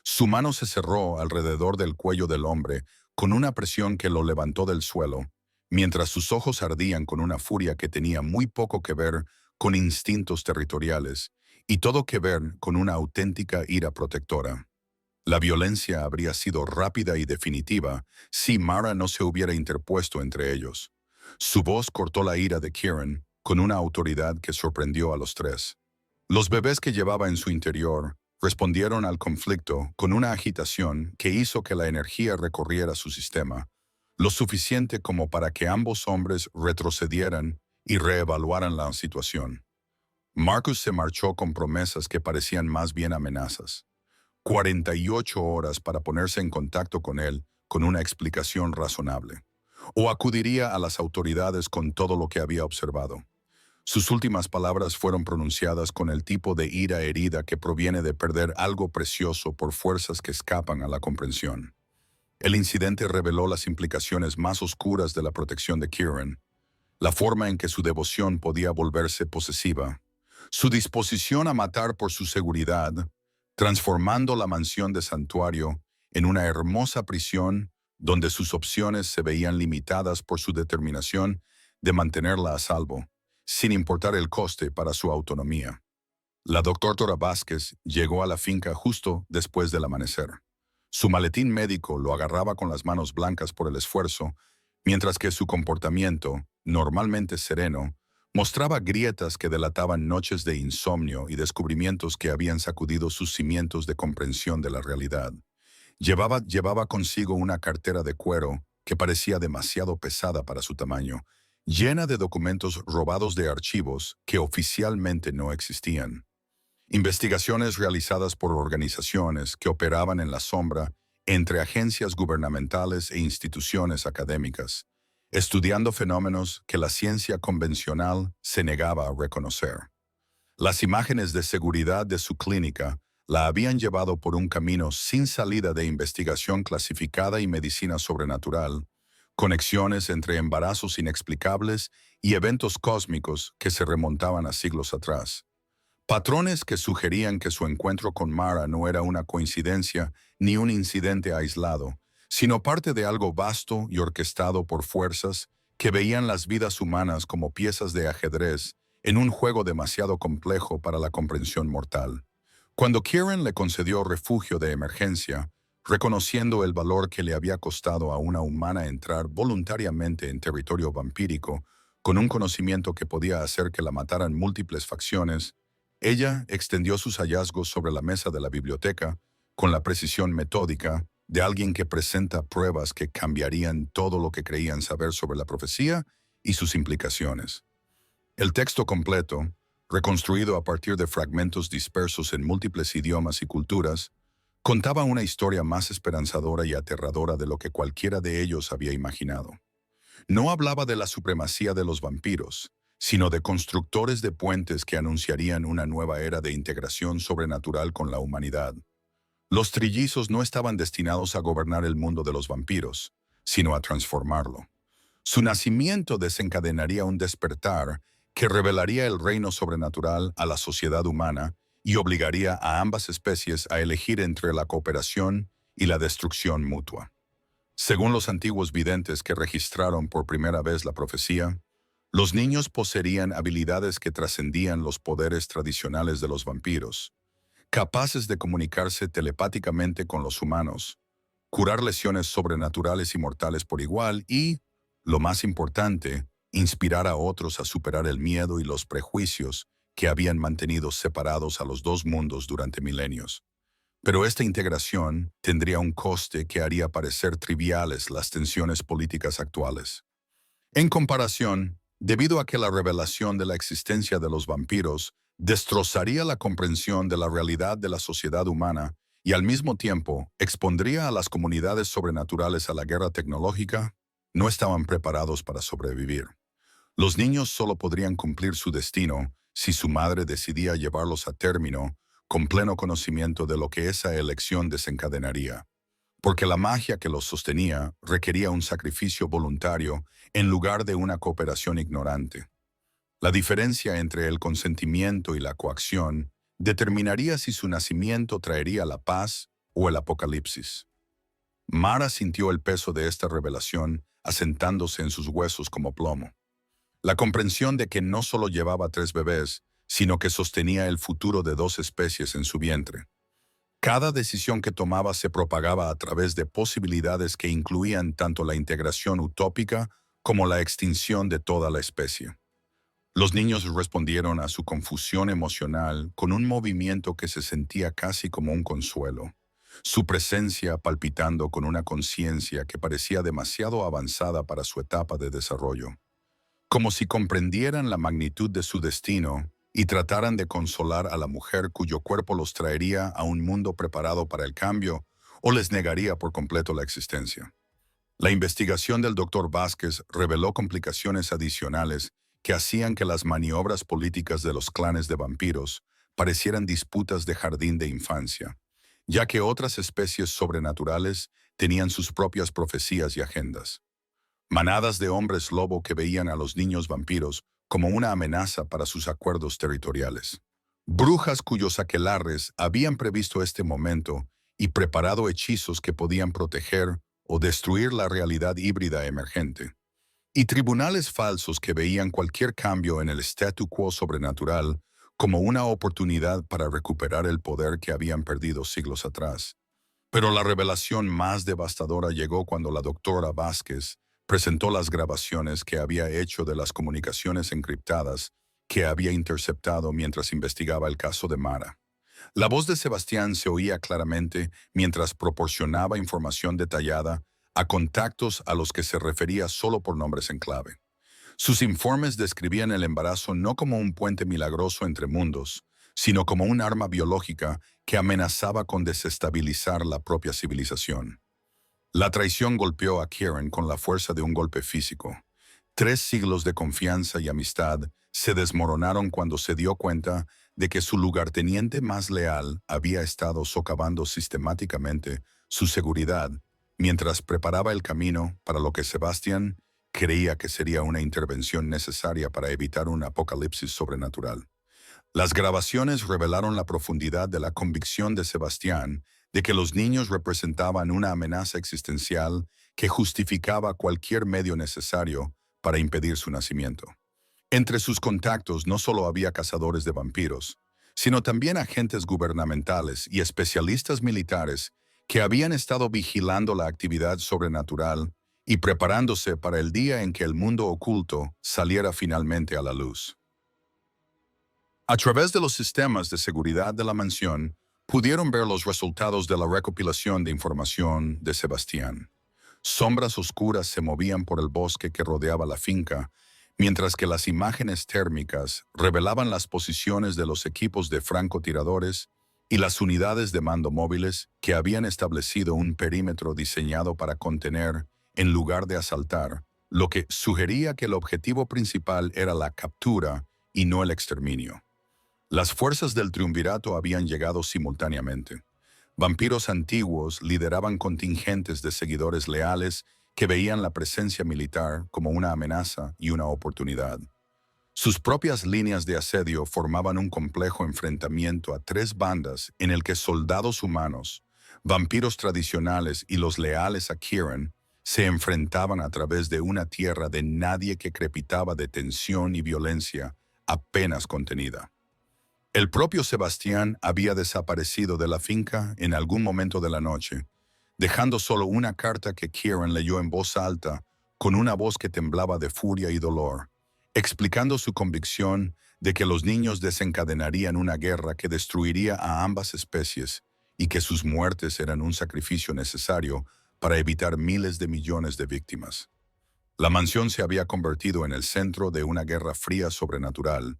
Su mano se cerró alrededor del cuello del hombre con una presión que lo levantó del suelo, mientras sus ojos ardían con una furia que tenía muy poco que ver con instintos territoriales y todo que ver con una auténtica ira protectora. La violencia habría sido rápida y definitiva si Mara no se hubiera interpuesto entre ellos. Su voz cortó la ira de Kieran con una autoridad que sorprendió a los tres. Los bebés que llevaba en su interior respondieron al conflicto con una agitación que hizo que la energía recorriera su sistema, lo suficiente como para que ambos hombres retrocedieran y reevaluaran la situación. Marcus se marchó con promesas que parecían más bien amenazas. 48 horas para ponerse en contacto con él con una explicación razonable. O acudiría a las autoridades con todo lo que había observado. Sus últimas palabras fueron pronunciadas con el tipo de ira herida que proviene de perder algo precioso por fuerzas que escapan a la comprensión. El incidente reveló las implicaciones más oscuras de la protección de Kieran, la forma en que su devoción podía volverse posesiva, su disposición a matar por su seguridad, transformando la mansión de santuario en una hermosa prisión donde sus opciones se veían limitadas por su determinación de mantenerla a salvo, sin importar el coste para su autonomía. La doctora Vázquez llegó a la finca justo después del amanecer. Su maletín médico lo agarraba con las manos blancas por el esfuerzo, mientras que su comportamiento, normalmente sereno, mostraba grietas que delataban noches de insomnio y descubrimientos que habían sacudido sus cimientos de comprensión de la realidad. Llevaba consigo una cartera de cuero que parecía demasiado pesada para su tamaño, llena de documentos robados de archivos que oficialmente no existían. Investigaciones realizadas por organizaciones que operaban en la sombra entre agencias gubernamentales e instituciones académicas, estudiando fenómenos que la ciencia convencional se negaba a reconocer. Las imágenes de seguridad de su clínica la habían llevado por un camino sin salida de investigación clasificada y medicina sobrenatural, conexiones entre embarazos inexplicables y eventos cósmicos que se remontaban a siglos atrás. Patrones que sugerían que su encuentro con Mara no era una coincidencia ni un incidente aislado, sino parte de algo vasto y orquestado por fuerzas que veían las vidas humanas como piezas de ajedrez en un juego demasiado complejo para la comprensión mortal. Cuando Kieran le concedió refugio de emergencia, reconociendo el valor que le había costado a una humana entrar voluntariamente en territorio vampírico, con un conocimiento que podía hacer que la mataran múltiples facciones, ella extendió sus hallazgos sobre la mesa de la biblioteca con la precisión metódica de alguien que presenta pruebas que cambiarían todo lo que creían saber sobre la profecía y sus implicaciones. El texto completo, reconstruido a partir de fragmentos dispersos en múltiples idiomas y culturas, contaba una historia más esperanzadora y aterradora de lo que cualquiera de ellos había imaginado. No hablaba de la supremacía de los vampiros, sino de constructores de puentes que anunciarían una nueva era de integración sobrenatural con la humanidad. Los trillizos no estaban destinados a gobernar el mundo de los vampiros, sino a transformarlo. Su nacimiento desencadenaría un despertar que revelaría el reino sobrenatural a la sociedad humana y obligaría a ambas especies a elegir entre la cooperación y la destrucción mutua. Según los antiguos videntes que registraron por primera vez la profecía, los niños poseerían habilidades que trascendían los poderes tradicionales de los vampiros, capaces de comunicarse telepáticamente con los humanos, curar lesiones sobrenaturales y mortales por igual y, lo más importante, inspirar a otros a superar el miedo y los prejuicios que habían mantenido separados a los dos mundos durante milenios. Pero esta integración tendría un coste que haría parecer triviales las tensiones políticas actuales. En comparación, debido a que la revelación de la existencia de los vampiros destrozaría la comprensión de la realidad de la sociedad humana y al mismo tiempo expondría a las comunidades sobrenaturales a la guerra tecnológica, no estaban preparados para sobrevivir. Los niños solo podrían cumplir su destino si su madre decidía llevarlos a término con pleno conocimiento de lo que esa elección desencadenaría, porque la magia que los sostenía requería un sacrificio voluntario en lugar de una cooperación ignorante. La diferencia entre el consentimiento y la coacción determinaría si su nacimiento traería la paz o el apocalipsis. Mara sintió el peso de esta revelación asentándose en sus huesos como plomo. La comprensión de que no solo llevaba 3 bebés, sino que sostenía el futuro de 2 especies en su vientre. Cada decisión que tomaba se propagaba a través de posibilidades que incluían tanto la integración utópica como la extinción de toda la especie. Los niños respondieron a su confusión emocional con un movimiento que se sentía casi como un consuelo, su presencia palpitando con una conciencia que parecía demasiado avanzada para su etapa de desarrollo, como si comprendieran la magnitud de su destino y trataran de consolar a la mujer cuyo cuerpo los traería a un mundo preparado para el cambio o les negaría por completo la existencia. La investigación del Dr. Vázquez reveló complicaciones adicionales que hacían que las maniobras políticas de los clanes de vampiros parecieran disputas de jardín de infancia, ya que otras especies sobrenaturales tenían sus propias profecías y agendas. Manadas de hombres lobo que veían a los niños vampiros como una amenaza para sus acuerdos territoriales. Brujas cuyos aquelarres habían previsto este momento y preparado hechizos que podían proteger o destruir la realidad híbrida emergente. Y tribunales falsos que veían cualquier cambio en el statu quo sobrenatural como una oportunidad para recuperar el poder que habían perdido siglos atrás. Pero la revelación más devastadora llegó cuando la doctora Vázquez presentó las grabaciones que había hecho de las comunicaciones encriptadas que había interceptado mientras investigaba el caso de Mara. La voz de Sebastián se oía claramente mientras proporcionaba información detallada a contactos a los que se refería solo por nombres en clave. Sus informes describían el embarazo no como un puente milagroso entre mundos, sino como un arma biológica que amenazaba con desestabilizar la propia civilización. La traición golpeó a Kieran con la fuerza de un golpe físico. 3 siglos de confianza y amistad se desmoronaron cuando se dio cuenta de que su lugarteniente más leal había estado socavando sistemáticamente su seguridad mientras preparaba el camino para lo que Sebastián creía que sería una intervención necesaria para evitar un apocalipsis sobrenatural. Las grabaciones revelaron la profundidad de la convicción de Sebastián de que los niños representaban una amenaza existencial que justificaba cualquier medio necesario para impedir su nacimiento. Entre sus contactos no solo había cazadores de vampiros, sino también agentes gubernamentales y especialistas militares que habían estado vigilando la actividad sobrenatural y preparándose para el día en que el mundo oculto saliera finalmente a la luz. A través de los sistemas de seguridad de la mansión, pudieron ver los resultados de la recopilación de información de Sebastián. Sombras oscuras se movían por el bosque que rodeaba la finca, mientras que las imágenes térmicas revelaban las posiciones de los equipos de francotiradores y las unidades de mando móviles que habían establecido un perímetro diseñado para contener, en lugar de asaltar, lo que sugería que el objetivo principal era la captura y no el exterminio. Las fuerzas del triunvirato habían llegado simultáneamente. Vampiros antiguos lideraban contingentes de seguidores leales que veían la presencia militar como una amenaza y una oportunidad. Sus propias líneas de asedio formaban un complejo enfrentamiento a 3 bandas en el que soldados humanos, vampiros tradicionales y los leales a Kieran se enfrentaban a través de una tierra de nadie que crepitaba de tensión y violencia apenas contenida. El propio Sebastián había desaparecido de la finca en algún momento de la noche, dejando solo una carta que Kieran leyó en voz alta, con una voz que temblaba de furia y dolor, explicando su convicción de que los niños desencadenarían una guerra que destruiría a ambas especies y que sus muertes eran un sacrificio necesario para evitar miles de millones de víctimas. La mansión se había convertido en el centro de una guerra fría sobrenatural,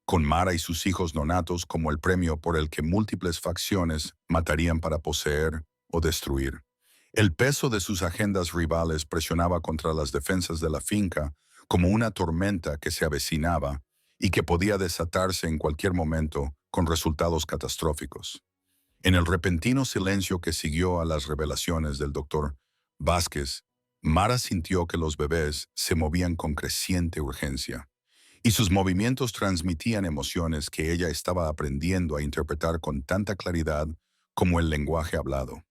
con Mara y sus hijos nonatos como el premio por el que múltiples facciones matarían para poseer o destruir. El peso de sus agendas rivales presionaba contra las defensas de la finca como una tormenta que se avecinaba y que podía desatarse en cualquier momento con resultados catastróficos. En el repentino silencio que siguió a las revelaciones del doctor Vázquez, Mara sintió que los bebés se movían con creciente urgencia, y sus movimientos transmitían emociones que ella estaba aprendiendo a interpretar con tanta claridad como el lenguaje hablado: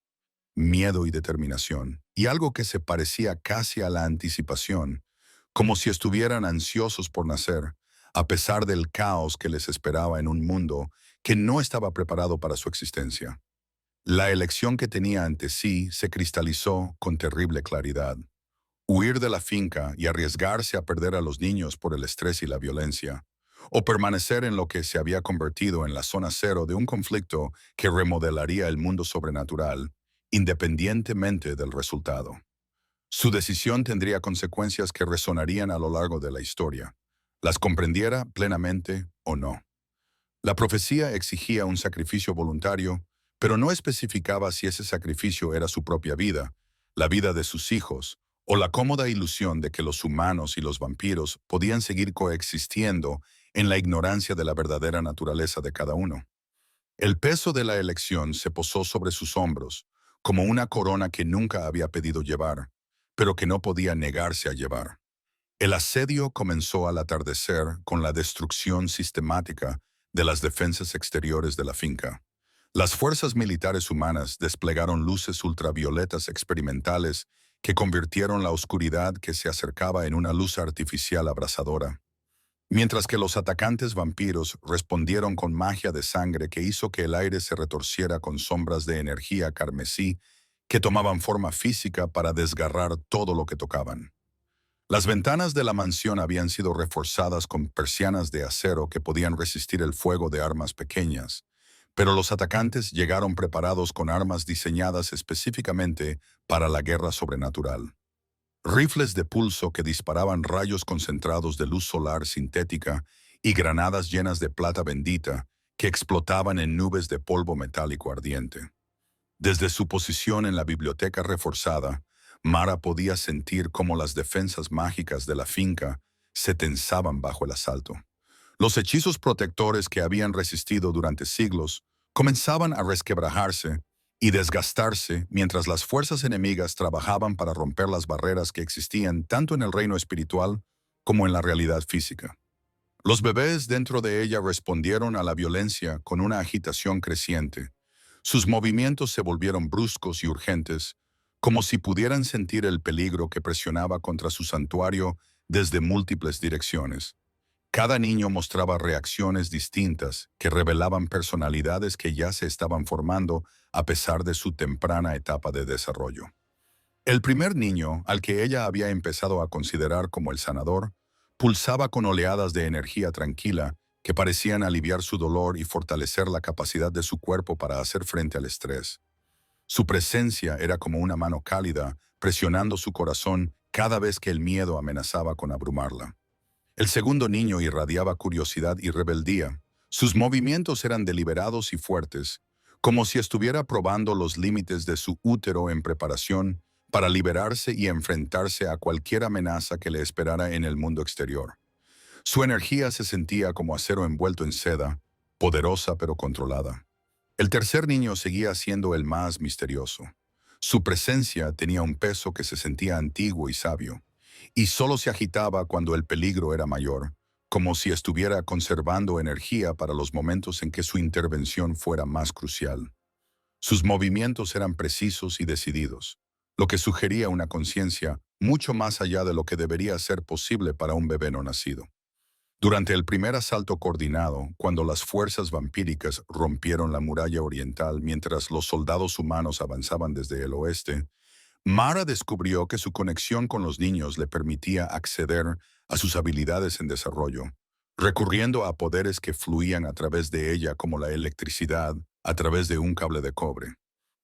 miedo y determinación, y algo que se parecía casi a la anticipación, como si estuvieran ansiosos por nacer, a pesar del caos que les esperaba en un mundo que no estaba preparado para su existencia. La elección que tenía ante sí se cristalizó con terrible claridad: huir de la finca y arriesgarse a perder a los niños por el estrés y la violencia, o permanecer en lo que se había convertido en la zona cero de un conflicto que remodelaría el mundo sobrenatural, independientemente del resultado. Su decisión tendría consecuencias que resonarían a lo largo de la historia, las comprendiera plenamente o no. La profecía exigía un sacrificio voluntario, pero no especificaba si ese sacrificio era su propia vida, la vida de sus hijos, o la cómoda ilusión de que los humanos y los vampiros podían seguir coexistiendo en la ignorancia de la verdadera naturaleza de cada uno. El peso de la elección se posó sobre sus hombros, como una corona que nunca había pedido llevar, pero que no podía negarse a llevar. El asedio comenzó al atardecer con la destrucción sistemática de las defensas exteriores de la finca. Las fuerzas militares humanas desplegaron luces ultravioletas experimentales que convirtieron la oscuridad que se acercaba en una luz artificial abrasadora, mientras que los atacantes vampiros respondieron con magia de sangre que hizo que el aire se retorciera con sombras de energía carmesí que tomaban forma física para desgarrar todo lo que tocaban. Las ventanas de la mansión habían sido reforzadas con persianas de acero que podían resistir el fuego de armas pequeñas, pero los atacantes llegaron preparados con armas diseñadas específicamente para la guerra sobrenatural. Rifles de pulso que disparaban rayos concentrados de luz solar sintética y granadas llenas de plata bendita que explotaban en nubes de polvo metálico ardiente. Desde su posición en la biblioteca reforzada, Mara podía sentir cómo las defensas mágicas de la finca se tensaban bajo el asalto. Los hechizos protectores que habían resistido durante siglos comenzaban a resquebrajarse y desgastarse mientras las fuerzas enemigas trabajaban para romper las barreras que existían tanto en el reino espiritual como en la realidad física. Los bebés dentro de ella respondieron a la violencia con una agitación creciente. Sus movimientos se volvieron bruscos y urgentes, como si pudieran sentir el peligro que presionaba contra su santuario desde múltiples direcciones. Cada niño mostraba reacciones distintas que revelaban personalidades que ya se estaban formando a pesar de su temprana etapa de desarrollo. El primer niño, al que ella había empezado a considerar como el sanador, pulsaba con oleadas de energía tranquila que parecían aliviar su dolor y fortalecer la capacidad de su cuerpo para hacer frente al estrés. Su presencia era como una mano cálida, presionando su corazón cada vez que el miedo amenazaba con abrumarla. El segundo niño irradiaba curiosidad y rebeldía. Sus movimientos eran deliberados y fuertes, como si estuviera probando los límites de su útero en preparación para liberarse y enfrentarse a cualquier amenaza que le esperara en el mundo exterior. Su energía se sentía como acero envuelto en seda, poderosa pero controlada. El tercer niño seguía siendo el más misterioso. Su presencia tenía un peso que se sentía antiguo y sabio, y solo se agitaba cuando el peligro era mayor, como si estuviera conservando energía para los momentos en que su intervención fuera más crucial. Sus movimientos eran precisos y decididos, lo que sugería una conciencia mucho más allá de lo que debería ser posible para un bebé no nacido. Durante el primer asalto coordinado, cuando las fuerzas vampíricas rompieron la muralla oriental mientras los soldados humanos avanzaban desde el oeste, Mara descubrió que su conexión con los niños le permitía acceder a sus habilidades en desarrollo, recurriendo a poderes que fluían a través de ella como la electricidad a través de un cable de cobre.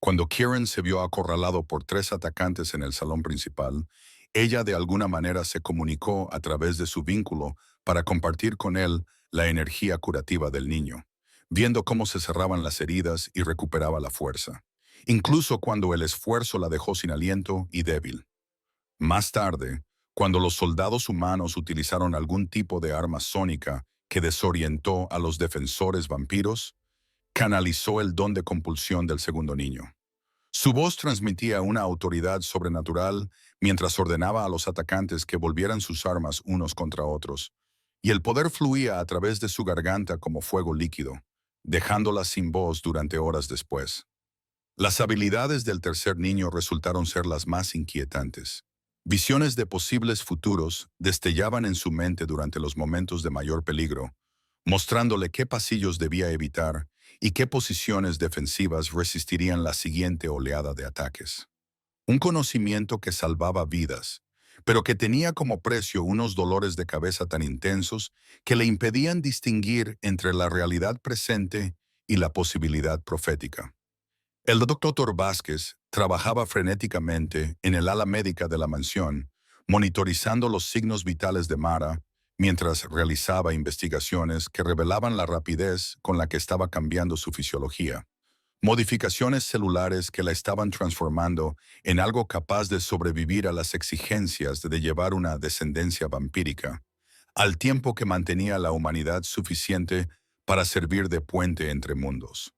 Cuando Kieran se vio acorralado por 3 atacantes en el salón principal, ella de alguna manera se comunicó a través de su vínculo para compartir con él la energía curativa del niño, viendo cómo se cerraban las heridas y recuperaba la fuerza. incluso cuando el esfuerzo la dejó sin aliento y débil. Más tarde, cuando los soldados humanos utilizaron algún tipo de arma sónica que desorientó a los defensores vampiros, canalizó el don de compulsión del segundo niño. Su voz transmitía una autoridad sobrenatural mientras ordenaba a los atacantes que volvieran sus armas unos contra otros, y el poder fluía a través de su garganta como fuego líquido, dejándola sin voz durante horas después. Las habilidades del tercer niño resultaron ser las más inquietantes. Visiones de posibles futuros destellaban en su mente durante los momentos de mayor peligro, mostrándole qué pasillos debía evitar y qué posiciones defensivas resistirían la siguiente oleada de ataques. Un conocimiento que salvaba vidas, pero que tenía como precio unos dolores de cabeza tan intensos que le impedían distinguir entre la realidad presente y la posibilidad profética. El doctor Vázquez trabajaba frenéticamente en el ala médica de la mansión, monitorizando los signos vitales de Mara, mientras realizaba investigaciones que revelaban la rapidez con la que estaba cambiando su fisiología. Modificaciones celulares que la estaban transformando en algo capaz de sobrevivir a las exigencias de llevar una descendencia vampírica, al tiempo que mantenía a la humanidad suficiente para servir de puente entre mundos.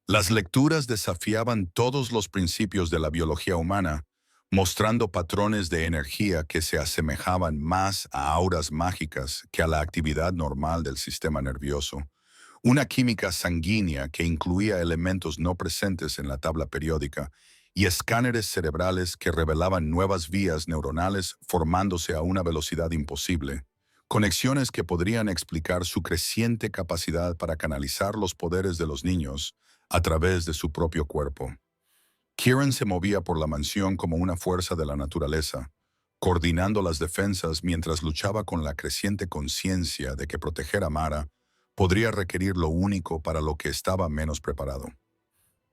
Las lecturas desafiaban todos los principios de la biología humana, mostrando patrones de energía que se asemejaban más a auras mágicas que a la actividad normal del sistema nervioso, una química sanguínea que incluía elementos no presentes en la tabla periódica y escáneres cerebrales que revelaban nuevas vías neuronales formándose a una velocidad imposible, conexiones que podrían explicar su creciente capacidad para canalizar los poderes de los niños a través de su propio cuerpo. Kieran se movía por la mansión como una fuerza de la naturaleza, coordinando las defensas mientras luchaba con la creciente conciencia de que proteger a Mara podría requerir lo único para lo que estaba menos preparado.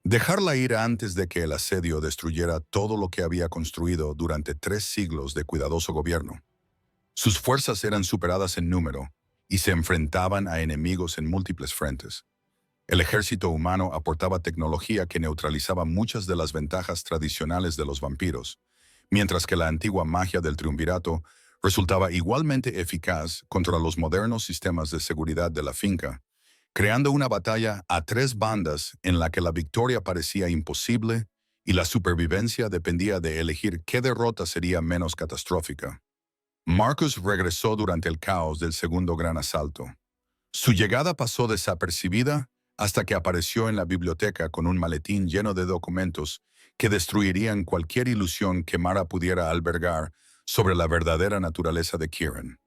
Dejarla ir antes de que el asedio destruyera todo lo que había construido durante 3 siglos de cuidadoso gobierno. Sus fuerzas eran superadas en número y se enfrentaban a enemigos en múltiples frentes. El ejército humano aportaba tecnología que neutralizaba muchas de las ventajas tradicionales de los vampiros, mientras que la antigua magia del triunvirato resultaba igualmente eficaz contra los modernos sistemas de seguridad de la finca, creando una batalla a 3 bandas en la que la victoria parecía imposible y la supervivencia dependía de elegir qué derrota sería menos catastrófica. Marcus regresó durante el caos del segundo gran asalto. Su llegada pasó desapercibida hasta que apareció en la biblioteca con un maletín lleno de documentos que destruirían cualquier ilusión que Mara pudiera albergar sobre la verdadera naturaleza de Kieran.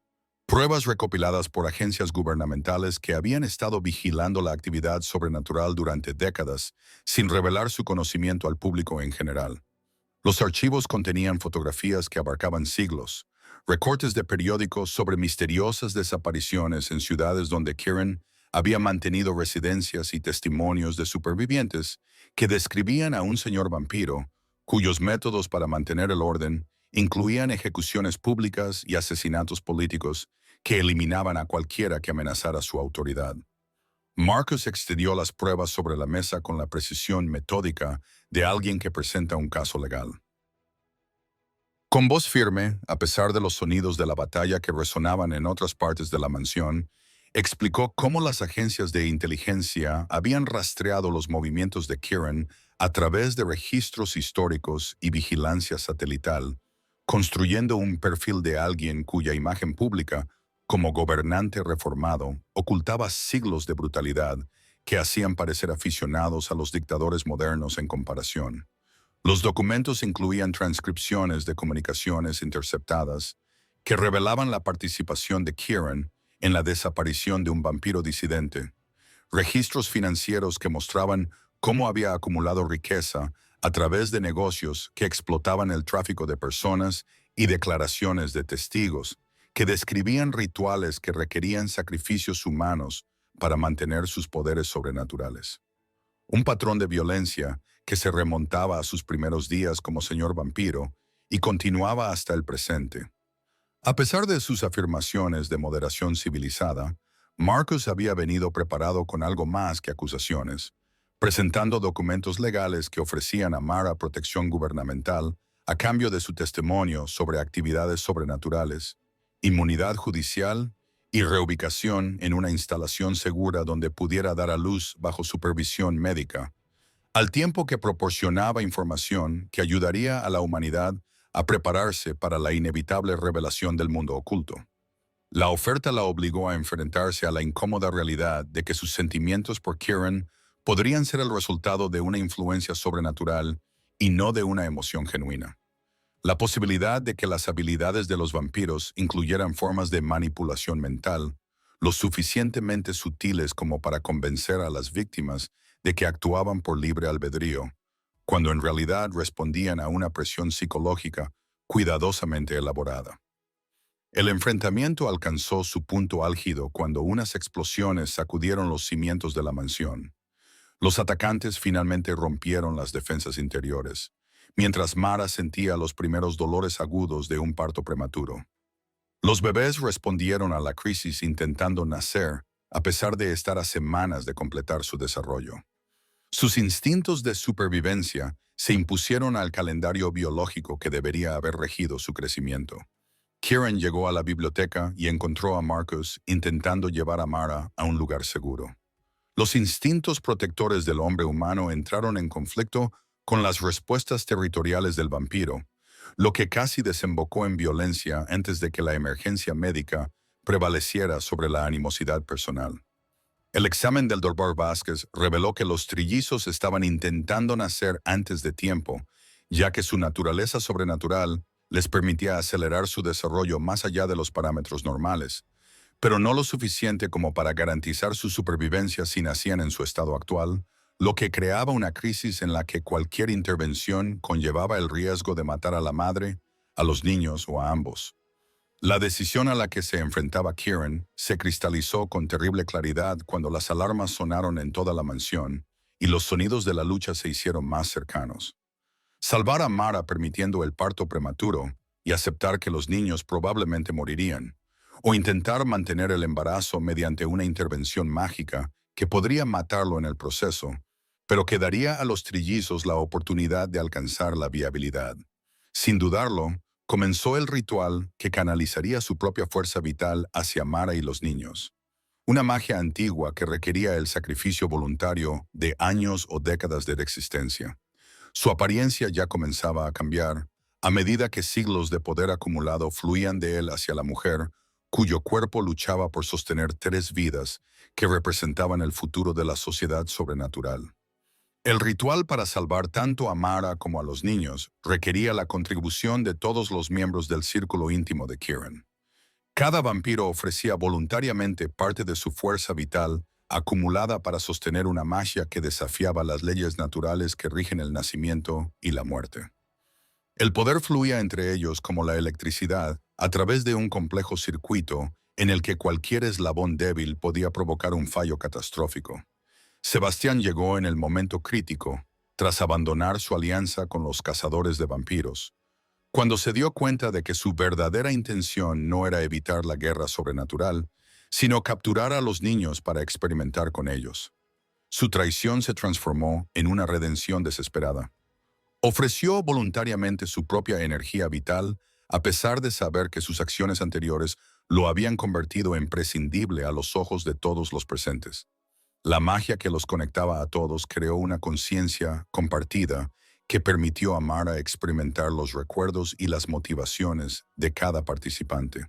Pruebas recopiladas por agencias gubernamentales que habían estado vigilando la actividad sobrenatural durante décadas sin revelar su conocimiento al público en general. Los archivos contenían fotografías que abarcaban siglos, recortes de periódicos sobre misteriosas desapariciones en ciudades donde Kieran había mantenido residencias y testimonios de supervivientes que describían a un señor vampiro, cuyos métodos para mantener el orden incluían ejecuciones públicas y asesinatos políticos que eliminaban a cualquiera que amenazara su autoridad. Marcus extendió las pruebas sobre la mesa con la precisión metódica de alguien que presenta un caso legal. Con voz firme, a pesar de los sonidos de la batalla que resonaban en otras partes de la mansión, explicó cómo las agencias de inteligencia habían rastreado los movimientos de Kieran a través de registros históricos y vigilancia satelital, construyendo un perfil de alguien cuya imagen pública, como gobernante reformado, ocultaba siglos de brutalidad que hacían parecer aficionados a los dictadores modernos en comparación. Los documentos incluían transcripciones de comunicaciones interceptadas que revelaban la participación de Kieran en la desaparición de un vampiro disidente, registros financieros que mostraban cómo había acumulado riqueza a través de negocios que explotaban el tráfico de personas y declaraciones de testigos que describían rituales que requerían sacrificios humanos para mantener sus poderes sobrenaturales. Un patrón de violencia que se remontaba a sus primeros días como señor vampiro y continuaba hasta el presente. A pesar de sus afirmaciones de moderación civilizada, Marcus había venido preparado con algo más que acusaciones, presentando documentos legales que ofrecían a Mara protección gubernamental a cambio de su testimonio sobre actividades sobrenaturales, inmunidad judicial y reubicación en una instalación segura donde pudiera dar a luz bajo supervisión médica, al tiempo que proporcionaba información que ayudaría a la humanidad a prepararse para la inevitable revelación del mundo oculto. La oferta la obligó a enfrentarse a la incómoda realidad de que sus sentimientos por Kieran podrían ser el resultado de una influencia sobrenatural y no de una emoción genuina. La posibilidad de que las habilidades de los vampiros incluyeran formas de manipulación mental, lo suficientemente sutiles como para convencer a las víctimas de que actuaban por libre albedrío, cuando en realidad respondían a una presión psicológica cuidadosamente elaborada. El enfrentamiento alcanzó su punto álgido cuando unas explosiones sacudieron los cimientos de la mansión. Los atacantes finalmente rompieron las defensas interiores, mientras Mara sentía los primeros dolores agudos de un parto prematuro. Los bebés respondieron a la crisis intentando nacer, a pesar de estar a semanas de completar su desarrollo. Sus instintos de supervivencia se impusieron al calendario biológico que debería haber regido su crecimiento. Kieran llegó a la biblioteca y encontró a Marcus intentando llevar a Mara a un lugar seguro. Los instintos protectores del hombre humano entraron en conflicto con las respuestas territoriales del vampiro, lo que casi desembocó en violencia antes de que la emergencia médica prevaleciera sobre la animosidad personal. El examen del Dr. Vázquez reveló que los trillizos estaban intentando nacer antes de tiempo, ya que su naturaleza sobrenatural les permitía acelerar su desarrollo más allá de los parámetros normales, pero no lo suficiente como para garantizar su supervivencia si nacían en su estado actual, lo que creaba una crisis en la que cualquier intervención conllevaba el riesgo de matar a la madre, a los niños o a ambos. La decisión a la que se enfrentaba Kieran se cristalizó con terrible claridad cuando las alarmas sonaron en toda la mansión y los sonidos de la lucha se hicieron más cercanos. Salvar a Mara permitiendo el parto prematuro y aceptar que los niños probablemente morirían, o intentar mantener el embarazo mediante una intervención mágica que podría matarlo en el proceso, pero que daría a los trillizos la oportunidad de alcanzar la viabilidad. Sin dudarlo, comenzó el ritual que canalizaría su propia fuerza vital hacia Mara y los niños. Una magia antigua que requería el sacrificio voluntario de años o décadas de existencia. Su apariencia ya comenzaba a cambiar a medida que siglos de poder acumulado fluían de él hacia la mujer, cuyo cuerpo luchaba por sostener 3 vidas que representaban el futuro de la sociedad sobrenatural. El ritual para salvar tanto a Mara como a los niños requería la contribución de todos los miembros del círculo íntimo de Kieran. Cada vampiro ofrecía voluntariamente parte de su fuerza vital acumulada para sostener una magia que desafiaba las leyes naturales que rigen el nacimiento y la muerte. El poder fluía entre ellos como la electricidad a través de un complejo circuito en el que cualquier eslabón débil podía provocar un fallo catastrófico. Sebastián llegó en el momento crítico, tras abandonar su alianza con los cazadores de vampiros, cuando se dio cuenta de que su verdadera intención no era evitar la guerra sobrenatural, sino capturar a los niños para experimentar con ellos. Su traición se transformó en una redención desesperada. Ofreció voluntariamente su propia energía vital, a pesar de saber que sus acciones anteriores lo habían convertido en prescindible a los ojos de todos los presentes. La magia que los conectaba a todos creó una conciencia compartida que permitió a Mara experimentar los recuerdos y las motivaciones de cada participante.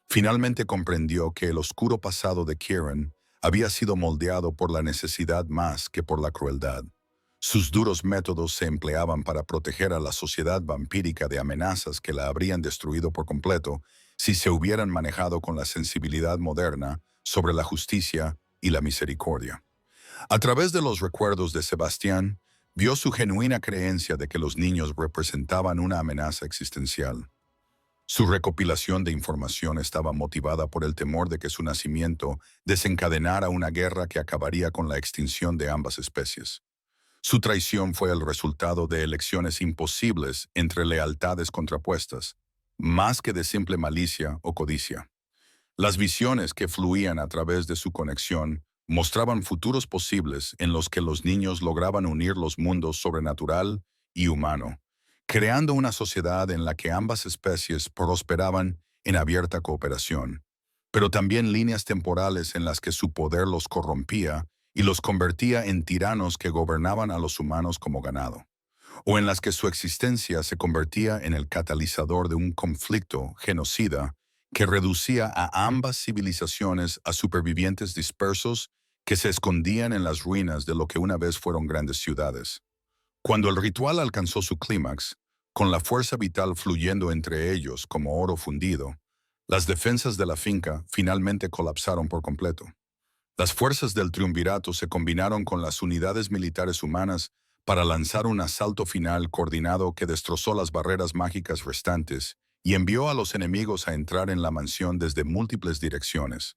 Finalmente comprendió que el oscuro pasado de Kieran había sido moldeado por la necesidad más que por la crueldad. Sus duros métodos se empleaban para proteger a la sociedad vampírica de amenazas que la habrían destruido por completo si se hubieran manejado con la sensibilidad moderna sobre la justicia y la misericordia. A través de los recuerdos de Sebastián, vio su genuina creencia de que los niños representaban una amenaza existencial. Su recopilación de información estaba motivada por el temor de que su nacimiento desencadenara una guerra que acabaría con la extinción de ambas especies. Su traición fue el resultado de elecciones imposibles entre lealtades contrapuestas, más que de simple malicia o codicia. Las visiones que fluían a través de su conexión mostraban futuros posibles en los que los niños lograban unir los mundos sobrenatural y humano, creando una sociedad en la que ambas especies prosperaban en abierta cooperación, pero también líneas temporales en las que su poder los corrompía y los convertía en tiranos que gobernaban a los humanos como ganado, o en las que su existencia se convertía en el catalizador de un conflicto genocida que reducía a ambas civilizaciones a supervivientes dispersos que se escondían en las ruinas de lo que una vez fueron grandes ciudades. Cuando el ritual alcanzó su clímax, con la fuerza vital fluyendo entre ellos como oro fundido, las defensas de la finca finalmente colapsaron por completo. Las fuerzas del triunvirato se combinaron con las unidades militares humanas para lanzar un asalto final coordinado que destrozó las barreras mágicas restantes y envió a los enemigos a entrar en la mansión desde múltiples direcciones.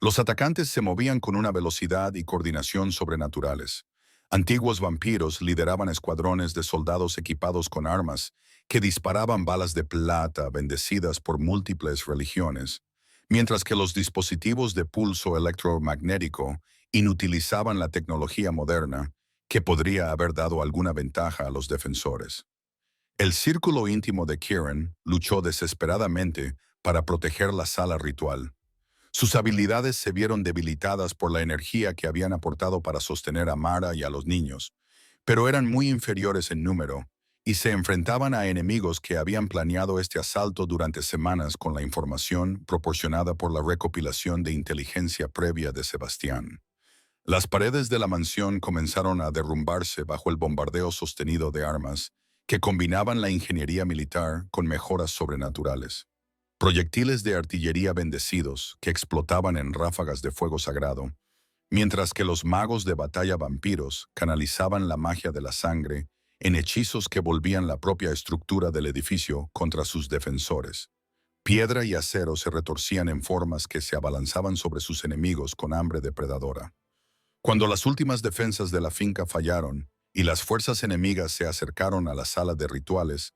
Los atacantes se movían con una velocidad y coordinación sobrenaturales. Antiguos vampiros lideraban escuadrones de soldados equipados con armas que disparaban balas de plata bendecidas por múltiples religiones, mientras que los dispositivos de pulso electromagnético inutilizaban la tecnología moderna que podría haber dado alguna ventaja a los defensores. El círculo íntimo de Kieran luchó desesperadamente para proteger la sala ritual. Sus habilidades se vieron debilitadas por la energía que habían aportado para sostener a Mara y a los niños, pero eran muy inferiores en número y se enfrentaban a enemigos que habían planeado este asalto durante semanas con la información proporcionada por la recopilación de inteligencia previa de Sebastián. Las paredes de la mansión comenzaron a derrumbarse bajo el bombardeo sostenido de armas que combinaban la ingeniería militar con mejoras sobrenaturales. Proyectiles de artillería bendecidos que explotaban en ráfagas de fuego sagrado, mientras que los magos de batalla vampiros canalizaban la magia de la sangre en hechizos que volvían la propia estructura del edificio contra sus defensores. Piedra y acero se retorcían en formas que se abalanzaban sobre sus enemigos con hambre depredadora. Cuando las últimas defensas de la finca fallaron y las fuerzas enemigas se acercaron a la sala de rituales,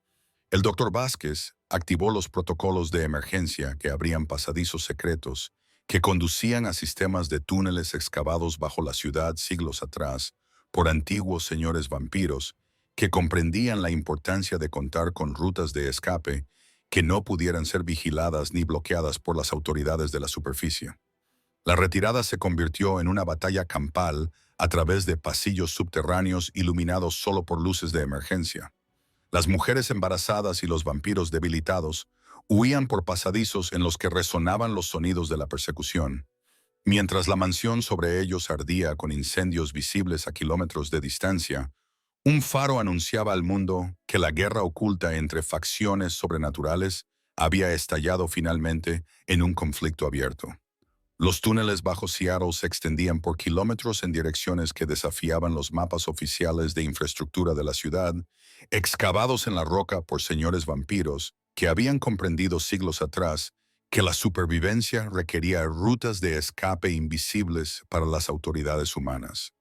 el Dr. Vázquez activó los protocolos de emergencia que abrían pasadizos secretos que conducían a sistemas de túneles excavados bajo la ciudad siglos atrás por antiguos señores vampiros que comprendían la importancia de contar con rutas de escape que no pudieran ser vigiladas ni bloqueadas por las autoridades de la superficie. La retirada se convirtió en una batalla campal a través de pasillos subterráneos iluminados solo por luces de emergencia. Las mujeres embarazadas y los vampiros debilitados huían por pasadizos en los que resonaban los sonidos de la persecución, mientras la mansión sobre ellos ardía con incendios visibles a kilómetros de distancia. Un faro anunciaba al mundo que la guerra oculta entre facciones sobrenaturales había estallado finalmente en un conflicto abierto. Los túneles bajo Seattle se extendían por kilómetros en direcciones que desafiaban los mapas oficiales de infraestructura de la ciudad, excavados en la roca por señores vampiros que habían comprendido siglos atrás que la supervivencia requería rutas de escape invisibles para las autoridades humanas.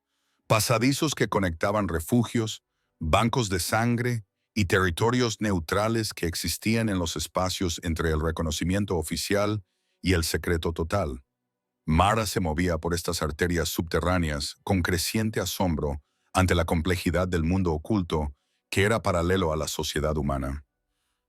Pasadizos que conectaban refugios, bancos de sangre y territorios neutrales que existían en los espacios entre el reconocimiento oficial y el secreto total. Mara se movía por estas arterias subterráneas con creciente asombro ante la complejidad del mundo oculto que era paralelo a la sociedad humana.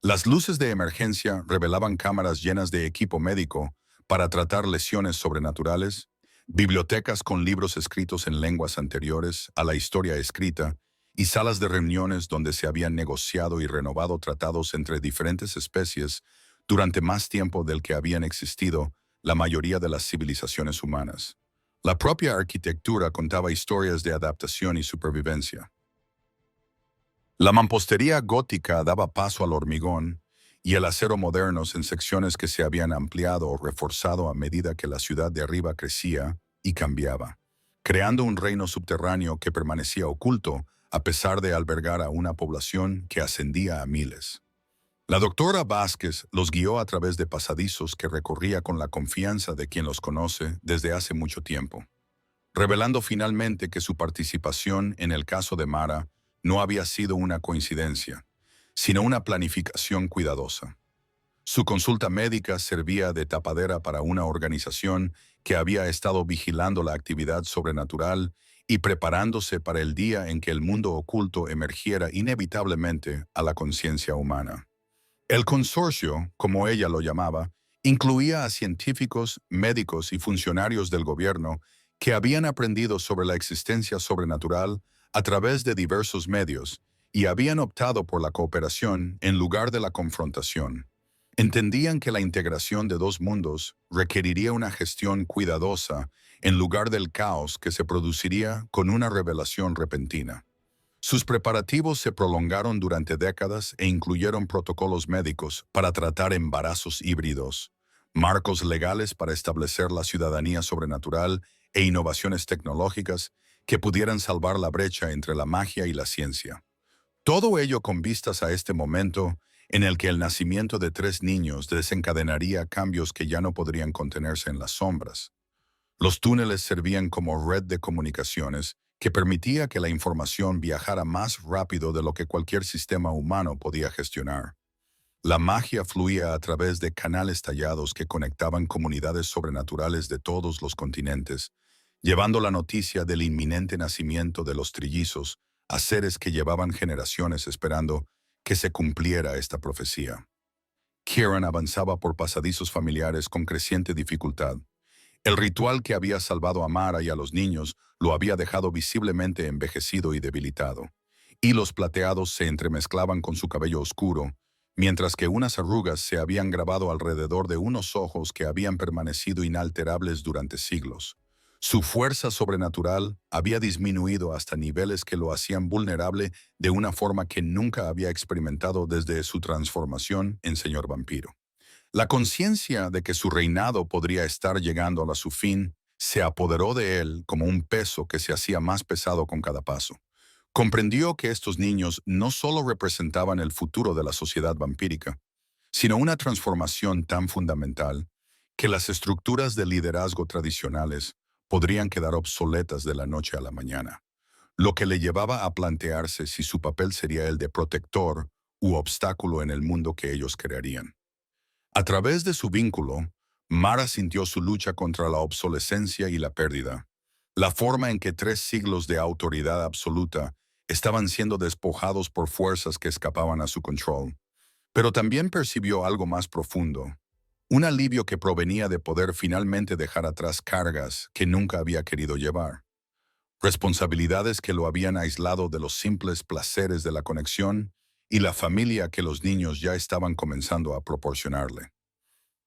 Las luces de emergencia revelaban cámaras llenas de equipo médico para tratar lesiones sobrenaturales, bibliotecas con libros escritos en lenguas anteriores a la historia escrita y salas de reuniones donde se habían negociado y renovado tratados entre diferentes especies durante más tiempo del que habían existido la mayoría de las civilizaciones humanas. La propia arquitectura contaba historias de adaptación y supervivencia. La mampostería gótica daba paso al hormigón y el acero modernos en secciones que se habían ampliado o reforzado a medida que la ciudad de arriba crecía y cambiaba, creando un reino subterráneo que permanecía oculto a pesar de albergar a una población que ascendía a miles. La doctora Vázquez los guió a través de pasadizos que recorría con la confianza de quien los conoce desde hace mucho tiempo, revelando finalmente que su participación en el caso de Mara no había sido una coincidencia, sino una planificación cuidadosa. Su consulta médica servía de tapadera para una organización que había estado vigilando la actividad sobrenatural y preparándose para el día en que el mundo oculto emergiera inevitablemente a la conciencia humana. El consorcio, como ella lo llamaba, incluía a científicos, médicos y funcionarios del gobierno que habían aprendido sobre la existencia sobrenatural a través de diversos medios y habían optado por la cooperación en lugar de la confrontación. Entendían que la integración de dos mundos requeriría una gestión cuidadosa en lugar del caos que se produciría con una revelación repentina. Sus preparativos se prolongaron durante décadas e incluyeron protocolos médicos para tratar embarazos híbridos, marcos legales para establecer la ciudadanía sobrenatural e innovaciones tecnológicas que pudieran salvar la brecha entre la magia y la ciencia. Todo ello con vistas a este momento en el que el nacimiento de 3 niños desencadenaría cambios que ya no podrían contenerse en las sombras. Los túneles servían como red de comunicaciones que permitía que la información viajara más rápido de lo que cualquier sistema humano podía gestionar. La magia fluía a través de canales tallados que conectaban comunidades sobrenaturales de todos los continentes, llevando la noticia del inminente nacimiento de los trillizos a seres que llevaban generaciones esperando que se cumpliera esta profecía. Kieran avanzaba por pasadizos familiares con creciente dificultad. El ritual que había salvado a Mara y a los niños lo había dejado visiblemente envejecido y debilitado. Hilos plateados se entremezclaban con su cabello oscuro, mientras que unas arrugas se habían grabado alrededor de unos ojos que habían permanecido inalterables durante siglos. Su fuerza sobrenatural había disminuido hasta niveles que lo hacían vulnerable de una forma que nunca había experimentado desde su transformación en señor vampiro. La conciencia de que su reinado podría estar llegando a su fin se apoderó de él como un peso que se hacía más pesado con cada paso. Comprendió que estos niños no solo representaban el futuro de la sociedad vampírica, sino una transformación tan fundamental que las estructuras de liderazgo tradicionales podrían quedar obsoletas de la noche a la mañana, lo que le llevaba a plantearse si su papel sería el de protector u obstáculo en el mundo que ellos crearían. A través de su vínculo, Mara sintió su lucha contra la obsolescencia y la pérdida, la forma en que 3 siglos de autoridad absoluta estaban siendo despojados por fuerzas que escapaban a su control. Pero también percibió algo más profundo, un alivio que provenía de poder finalmente dejar atrás cargas que nunca había querido llevar, responsabilidades que lo habían aislado de los simples placeres de la conexión y la familia que los niños ya estaban comenzando a proporcionarle.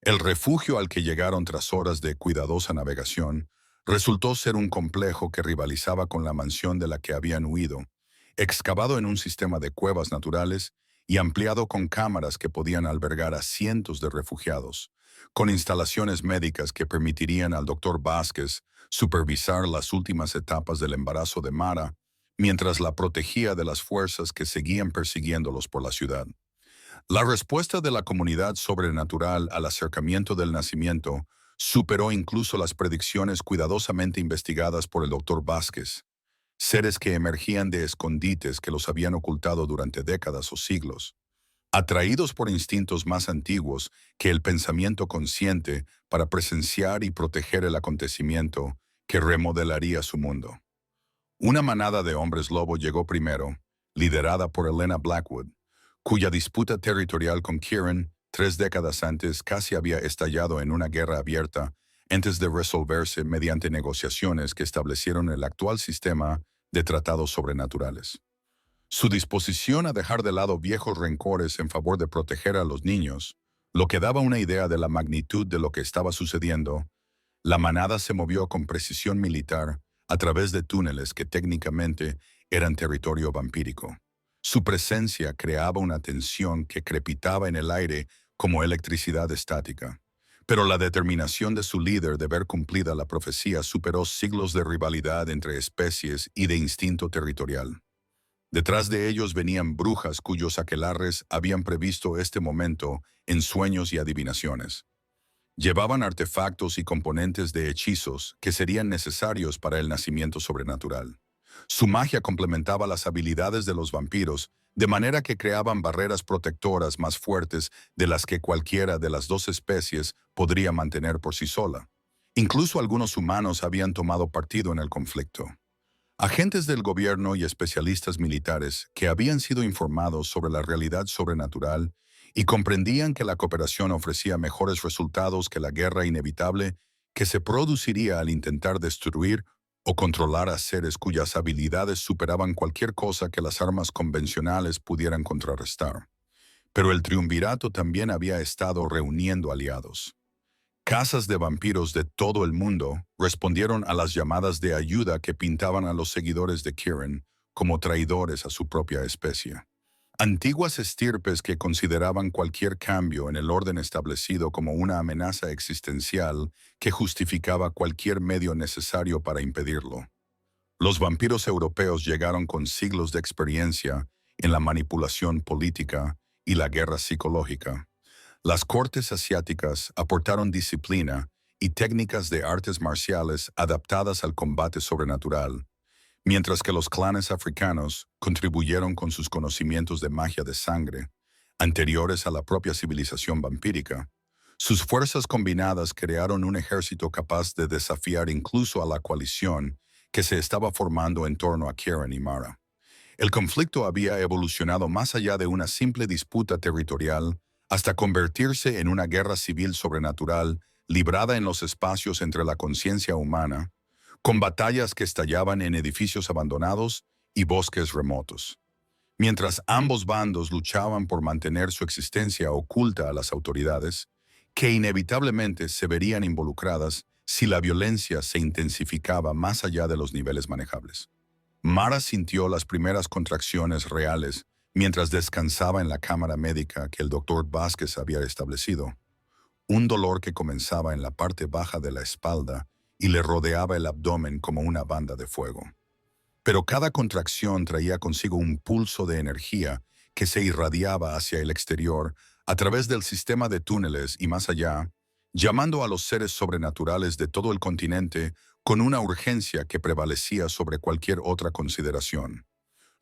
El refugio al que llegaron tras horas de cuidadosa navegación resultó ser un complejo que rivalizaba con la mansión de la que habían huido, excavado en un sistema de cuevas naturales y ampliado con cámaras que podían albergar a cientos de refugiados, con instalaciones médicas que permitirían al doctor Vázquez supervisar las últimas etapas del embarazo de Mara, mientras la protegía de las fuerzas que seguían persiguiéndolos por la ciudad. La respuesta de la comunidad sobrenatural al acercamiento del nacimiento superó incluso las predicciones cuidadosamente investigadas por el doctor Vázquez, seres que emergían de escondites que los habían ocultado durante décadas o siglos, atraídos por instintos más antiguos que el pensamiento consciente para presenciar y proteger el acontecimiento que remodelaría su mundo. Una manada de hombres lobo llegó primero, liderada por Elena Blackwood, cuya disputa territorial con Kieran 3 décadas antes casi había estallado en una guerra abierta antes de resolverse mediante negociaciones que establecieron el actual sistema de tratados sobrenaturales. Su disposición a dejar de lado viejos rencores en favor de proteger a los niños, lo que daba una idea de la magnitud de lo que estaba sucediendo. La manada se movió con precisión militar a través de túneles que técnicamente eran territorio vampírico. Su presencia creaba una tensión que crepitaba en el aire como electricidad estática. Pero la determinación de su líder de ver cumplida la profecía superó siglos de rivalidad entre especies y de instinto territorial. Detrás de ellos venían brujas cuyos aquelarres habían previsto este momento en sueños y adivinaciones. Llevaban artefactos y componentes de hechizos que serían necesarios para el nacimiento sobrenatural. Su magia complementaba las habilidades de los vampiros, de manera que creaban barreras protectoras más fuertes de las que cualquiera de las dos especies podría mantener por sí sola. Incluso algunos humanos habían tomado partido en el conflicto. Agentes del gobierno y especialistas militares que habían sido informados sobre la realidad sobrenatural y comprendían que la cooperación ofrecía mejores resultados que la guerra inevitable que se produciría al intentar destruir o controlar a seres cuyas habilidades superaban cualquier cosa que las armas convencionales pudieran contrarrestar. Pero el triunvirato también había estado reuniendo aliados. Casas de vampiros de todo el mundo respondieron a las llamadas de ayuda que pintaban a los seguidores de Kieran como traidores a su propia especie. Antiguas estirpes que consideraban cualquier cambio en el orden establecido como una amenaza existencial que justificaba cualquier medio necesario para impedirlo. Los vampiros europeos llegaron con siglos de experiencia en la manipulación política y la guerra psicológica. Las cortes asiáticas aportaron disciplina y técnicas de artes marciales adaptadas al combate sobrenatural, mientras que los clanes africanos contribuyeron con sus conocimientos de magia de sangre, anteriores a la propia civilización vampírica. Sus fuerzas combinadas crearon un ejército capaz de desafiar incluso a la coalición que se estaba formando en torno a Kieran y Mara. El conflicto había evolucionado más allá de una simple disputa territorial hasta convertirse en una guerra civil sobrenatural librada en los espacios entre la conciencia humana, con batallas que estallaban en edificios abandonados y bosques remotos. Mientras ambos bandos luchaban por mantener su existencia oculta a las autoridades, que inevitablemente se verían involucradas si la violencia se intensificaba más allá de los niveles manejables. Mara sintió las primeras contracciones reales mientras descansaba en la cámara médica que el doctor Vázquez había establecido. Un dolor que comenzaba en la parte baja de la espalda y le rodeaba el abdomen como una banda de fuego. Pero cada contracción traía consigo un pulso de energía que se irradiaba hacia el exterior a través del sistema de túneles y más allá, llamando a los seres sobrenaturales de todo el continente con una urgencia que prevalecía sobre cualquier otra consideración.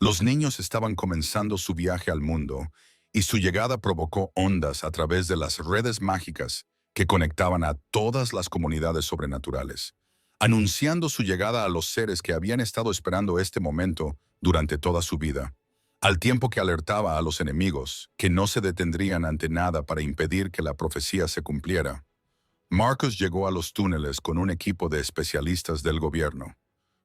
Los niños estaban comenzando su viaje al mundo y su llegada provocó ondas a través de las redes mágicas que conectaban a todas las comunidades sobrenaturales, anunciando su llegada a los seres que habían estado esperando este momento durante toda su vida, al tiempo que alertaba a los enemigos que no se detendrían ante nada para impedir que la profecía se cumpliera. Marcus llegó a los túneles con un equipo de especialistas del gobierno.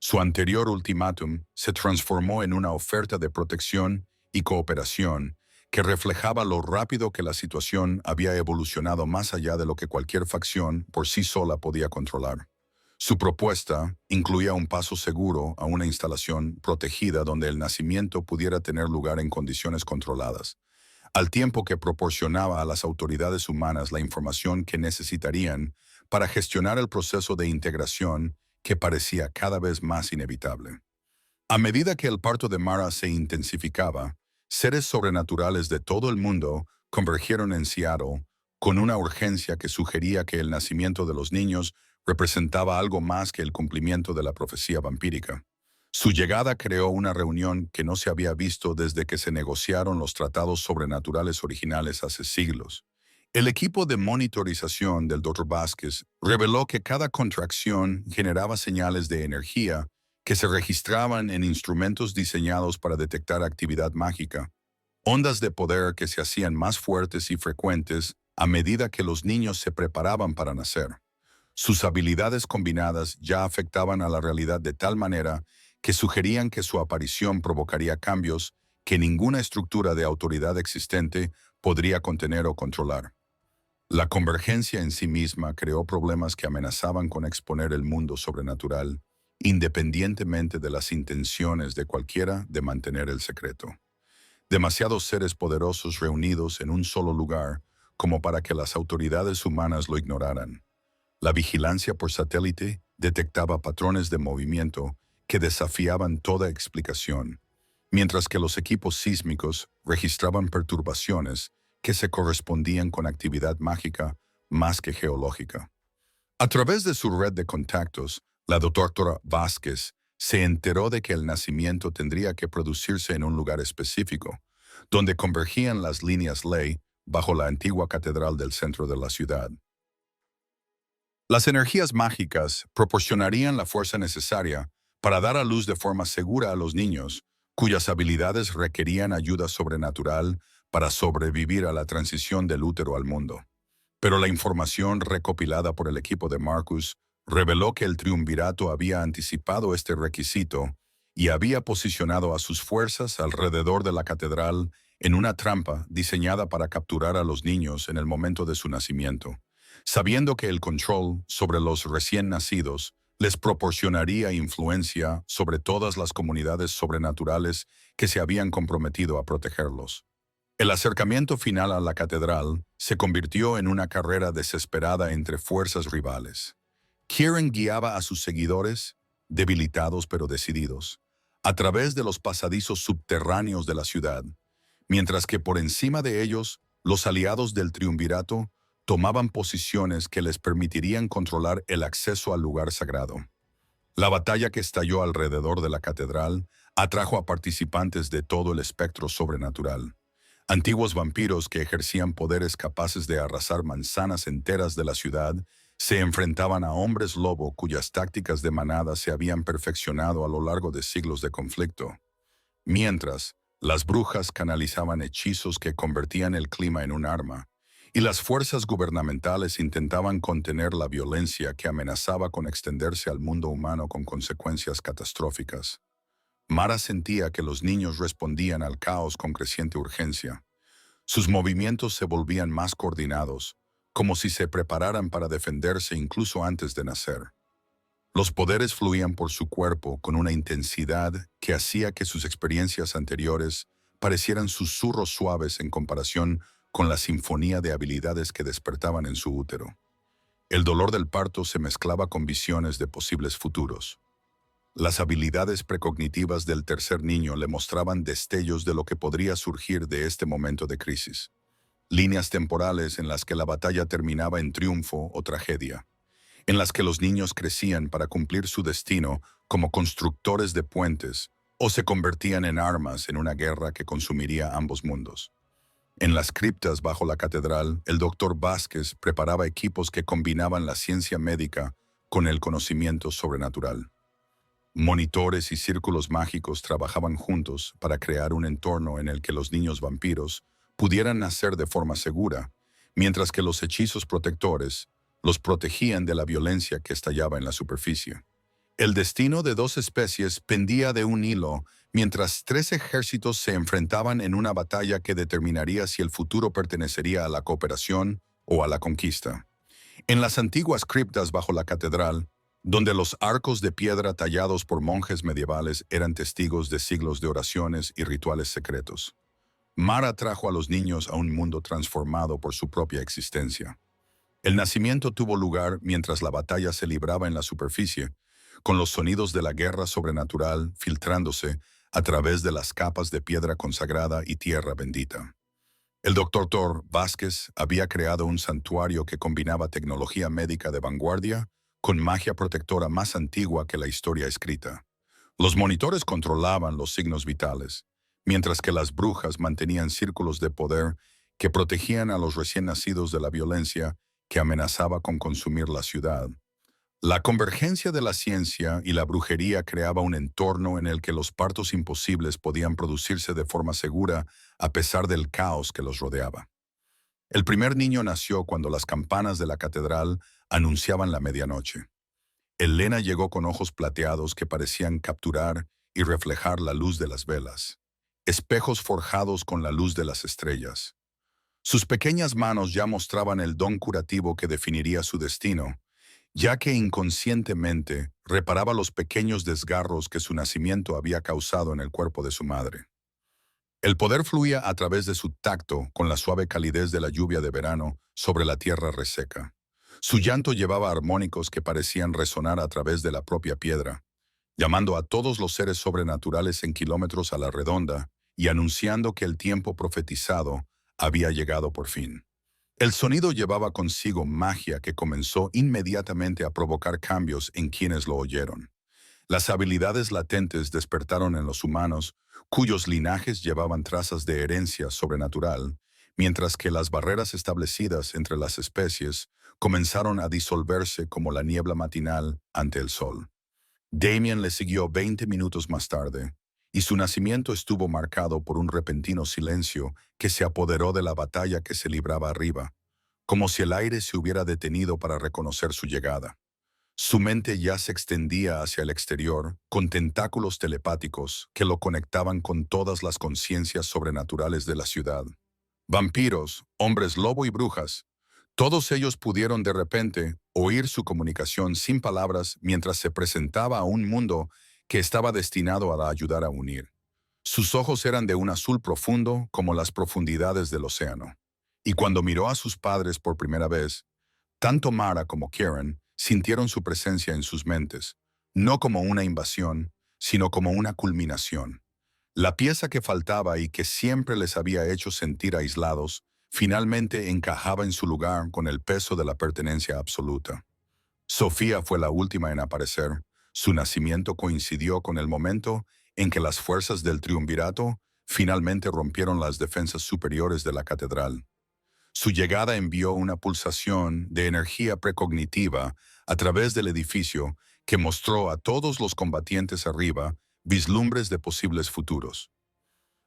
Su anterior ultimátum se transformó en una oferta de protección y cooperación que reflejaba lo rápido que la situación había evolucionado más allá de lo que cualquier facción por sí sola podía controlar. Su propuesta incluía un paso seguro a una instalación protegida donde el nacimiento pudiera tener lugar en condiciones controladas, al tiempo que proporcionaba a las autoridades humanas la información que necesitarían para gestionar el proceso de integración que parecía cada vez más inevitable. A medida que el parto de Mara se intensificaba, seres sobrenaturales de todo el mundo convergieron en Seattle con una urgencia que sugería que el nacimiento de los niños representaba algo más que el cumplimiento de la profecía vampírica. Su llegada creó una reunión que no se había visto desde que se negociaron los tratados sobrenaturales originales hace siglos. El equipo de monitorización del Dr. Vázquez reveló que cada contracción generaba señales de energía que se registraban en instrumentos diseñados para detectar actividad mágica, ondas de poder que se hacían más fuertes y frecuentes a medida que los niños se preparaban para nacer. Sus habilidades combinadas ya afectaban a la realidad de tal manera que sugerían que su aparición provocaría cambios que ninguna estructura de autoridad existente podría contener o controlar. La convergencia en sí misma creó problemas que amenazaban con exponer el mundo sobrenatural, independientemente de las intenciones de cualquiera de mantener el secreto. Demasiados seres poderosos reunidos en un solo lugar como para que las autoridades humanas lo ignoraran. La vigilancia por satélite detectaba patrones de movimiento que desafiaban toda explicación, mientras que los equipos sísmicos registraban perturbaciones que se correspondían con actividad mágica más que geológica. A través de su red de contactos, la doctora Vázquez se enteró de que el nacimiento tendría que producirse en un lugar específico, donde convergían las líneas ley bajo la antigua catedral del centro de la ciudad. Las energías mágicas proporcionarían la fuerza necesaria para dar a luz de forma segura a los niños, cuyas habilidades requerían ayuda sobrenatural para sobrevivir a la transición del útero al mundo. Pero la información recopilada por el equipo de Marcus reveló que el triunvirato había anticipado este requisito y había posicionado a sus fuerzas alrededor de la catedral en una trampa diseñada para capturar a los niños en el momento de su nacimiento, sabiendo que el control sobre los recién nacidos les proporcionaría influencia sobre todas las comunidades sobrenaturales que se habían comprometido a protegerlos. El acercamiento final a la catedral se convirtió en una carrera desesperada entre fuerzas rivales. Kieran guiaba a sus seguidores, debilitados pero decididos, a través de los pasadizos subterráneos de la ciudad, mientras que por encima de ellos, los aliados del triunvirato tomaban posiciones que les permitirían controlar el acceso al lugar sagrado. La batalla que estalló alrededor de la catedral atrajo a participantes de todo el espectro sobrenatural. Antiguos vampiros que ejercían poderes capaces de arrasar manzanas enteras de la ciudad se enfrentaban a hombres lobo cuyas tácticas de manada se habían perfeccionado a lo largo de siglos de conflicto. Mientras, las brujas canalizaban hechizos que convertían el clima en un arma, y las fuerzas gubernamentales intentaban contener la violencia que amenazaba con extenderse al mundo humano con consecuencias catastróficas. Mara sentía que los niños respondían al caos con creciente urgencia. Sus movimientos se volvían más coordinados, como si se prepararan para defenderse incluso antes de nacer. Los poderes fluían por su cuerpo con una intensidad que hacía que sus experiencias anteriores parecieran susurros suaves en comparación con la sinfonía de habilidades que despertaban en su útero. El dolor del parto se mezclaba con visiones de posibles futuros. Las habilidades precognitivas del tercer niño le mostraban destellos de lo que podría surgir de este momento de crisis. Líneas temporales en las que la batalla terminaba en triunfo o tragedia, en las que los niños crecían para cumplir su destino como constructores de puentes o se convertían en armas en una guerra que consumiría ambos mundos. En las criptas bajo la catedral, el doctor Vázquez preparaba equipos que combinaban la ciencia médica con el conocimiento sobrenatural. Monitores y círculos mágicos trabajaban juntos para crear un entorno en el que los niños vampiros pudieran nacer de forma segura, mientras que los hechizos protectores los protegían de la violencia que estallaba en la superficie. El destino de dos especies pendía de un hilo, mientras tres ejércitos se enfrentaban en una batalla que determinaría si el futuro pertenecería a la cooperación o a la conquista. En las antiguas criptas bajo la catedral, donde los arcos de piedra tallados por monjes medievales eran testigos de siglos de oraciones y rituales secretos, Mara trajo a los niños a un mundo transformado por su propia existencia. El nacimiento tuvo lugar mientras la batalla se libraba en la superficie, con los sonidos de la guerra sobrenatural filtrándose a través de las capas de piedra consagrada y tierra bendita. El doctor Thor Vázquez había creado un santuario que combinaba tecnología médica de vanguardia con magia protectora más antigua que la historia escrita. Los monitores controlaban los signos vitales, mientras que las brujas mantenían círculos de poder que protegían a los recién nacidos de la violencia que amenazaba con consumir la ciudad. La convergencia de la ciencia y la brujería creaba un entorno en el que los partos imposibles podían producirse de forma segura a pesar del caos que los rodeaba. El primer niño nació cuando las campanas de la catedral anunciaban la medianoche. Elena llegó con ojos plateados que parecían capturar y reflejar la luz de las velas, espejos forjados con la luz de las estrellas. Sus pequeñas manos ya mostraban el don curativo que definiría su destino, ya que inconscientemente reparaba los pequeños desgarros que su nacimiento había causado en el cuerpo de su madre. El poder fluía a través de su tacto con la suave calidez de la lluvia de verano sobre la tierra reseca. Su llanto llevaba armónicos que parecían resonar a través de la propia piedra, llamando a todos los seres sobrenaturales en kilómetros a la redonda y anunciando que el tiempo profetizado había llegado por fin. El sonido llevaba consigo magia que comenzó inmediatamente a provocar cambios en quienes lo oyeron. Las habilidades latentes despertaron en los humanos cuyos linajes llevaban trazas de herencia sobrenatural, mientras que las barreras establecidas entre las especies comenzaron a disolverse como la niebla matinal ante el sol. Damien le siguió 20 minutos más tarde, y su nacimiento estuvo marcado por un repentino silencio que se apoderó de la batalla que se libraba arriba, como si el aire se hubiera detenido para reconocer su llegada. Su mente ya se extendía hacia el exterior, con tentáculos telepáticos que lo conectaban con todas las conciencias sobrenaturales de la ciudad. Vampiros, hombres lobo y brujas, todos ellos pudieron de repente oír su comunicación sin palabras mientras se presentaba a un mundo que estaba destinado a ayudar a unir. Sus ojos eran de un azul profundo como las profundidades del océano. Y cuando miró a sus padres por primera vez, tanto Mara como Kieran sintieron su presencia en sus mentes, no como una invasión, sino como una culminación. La pieza que faltaba y que siempre les había hecho sentir aislados, finalmente encajaba en su lugar con el peso de la pertenencia absoluta. Sofía fue la última en aparecer. Su nacimiento coincidió con el momento en que las fuerzas del triunvirato finalmente rompieron las defensas superiores de la catedral. Su llegada envió una pulsación de energía precognitiva a través del edificio que mostró a todos los combatientes arriba vislumbres de posibles futuros.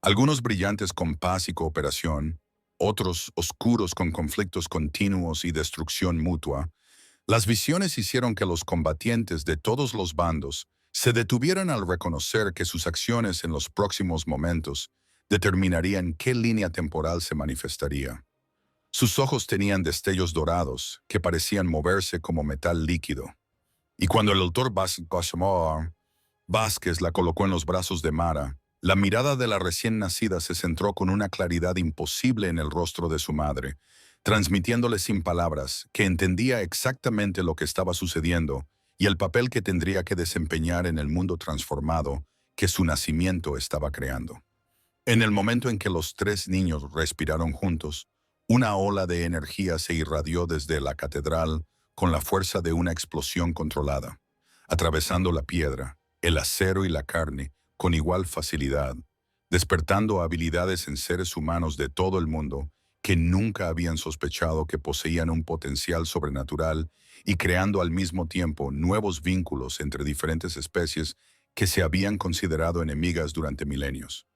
Algunos brillantes con paz y cooperación, otros oscuros con conflictos continuos y destrucción mutua. Las visiones hicieron que los combatientes de todos los bandos se detuvieran al reconocer que sus acciones en los próximos momentos determinarían qué línea temporal se manifestaría. Sus ojos tenían destellos dorados que parecían moverse como metal líquido. Y cuando el doctor Vázquez la colocó en los brazos de Mara, la mirada de la recién nacida se centró con una claridad imposible en el rostro de su madre, transmitiéndole sin palabras que entendía exactamente lo que estaba sucediendo y el papel que tendría que desempeñar en el mundo transformado que su nacimiento estaba creando. En el momento en que los tres niños respiraron juntos, una ola de energía se irradió desde la catedral con la fuerza de una explosión controlada, atravesando la piedra, el acero y la carne con igual facilidad, despertando habilidades en seres humanos de todo el mundo que nunca habían sospechado que poseían un potencial sobrenatural y creando al mismo tiempo nuevos vínculos entre diferentes especies que se habían considerado enemigas durante milenios.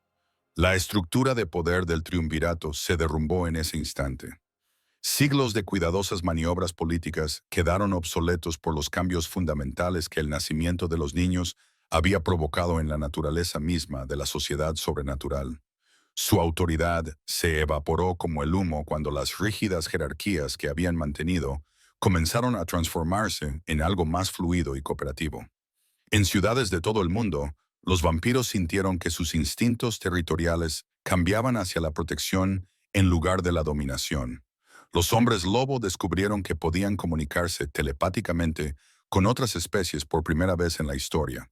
La estructura de poder del triunvirato se derrumbó en ese instante. Siglos de cuidadosas maniobras políticas quedaron obsoletos por los cambios fundamentales que el nacimiento de los niños había provocado en la naturaleza misma de la sociedad sobrenatural. Su autoridad se evaporó como el humo cuando las rígidas jerarquías que habían mantenido comenzaron a transformarse en algo más fluido y cooperativo. En ciudades de todo el mundo, los vampiros sintieron que sus instintos territoriales cambiaban hacia la protección en lugar de la dominación. Los hombres lobo descubrieron que podían comunicarse telepáticamente con otras especies por primera vez en la historia,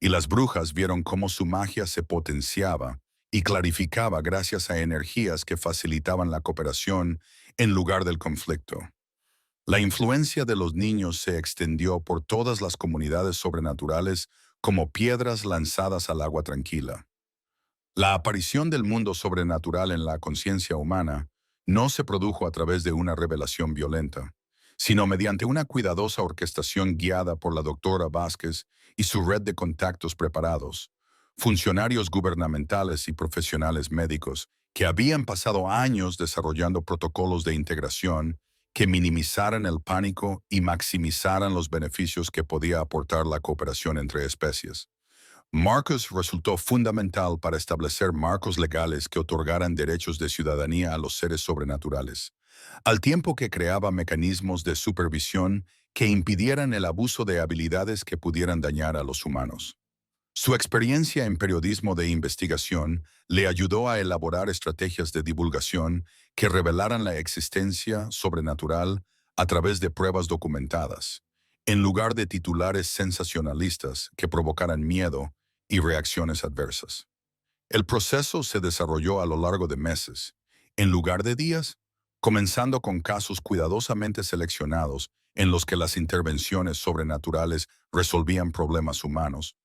y las brujas vieron cómo su magia se potenciaba y clarificaba gracias a energías que facilitaban la cooperación en lugar del conflicto. La influencia de los niños se extendió por todas las comunidades sobrenaturales como piedras lanzadas al agua tranquila. La aparición del mundo sobrenatural en la conciencia humana no se produjo a través de una revelación violenta, sino mediante una cuidadosa orquestación guiada por la doctora Vázquez y su red de contactos preparados, funcionarios gubernamentales y profesionales médicos que habían pasado años desarrollando protocolos de integración que minimizaran el pánico y maximizaran los beneficios que podía aportar la cooperación entre especies. Marcus resultó fundamental para establecer marcos legales que otorgaran derechos de ciudadanía a los seres sobrenaturales, al tiempo que creaba mecanismos de supervisión que impidieran el abuso de habilidades que pudieran dañar a los humanos. Su experiencia en periodismo de investigación le ayudó a elaborar estrategias de divulgación que revelaran la existencia sobrenatural a través de pruebas documentadas, en lugar de titulares sensacionalistas que provocaran miedo y reacciones adversas. El proceso se desarrolló a lo largo de meses, en lugar de días, comenzando con casos cuidadosamente seleccionados en los que las intervenciones sobrenaturales resolvían problemas humanos.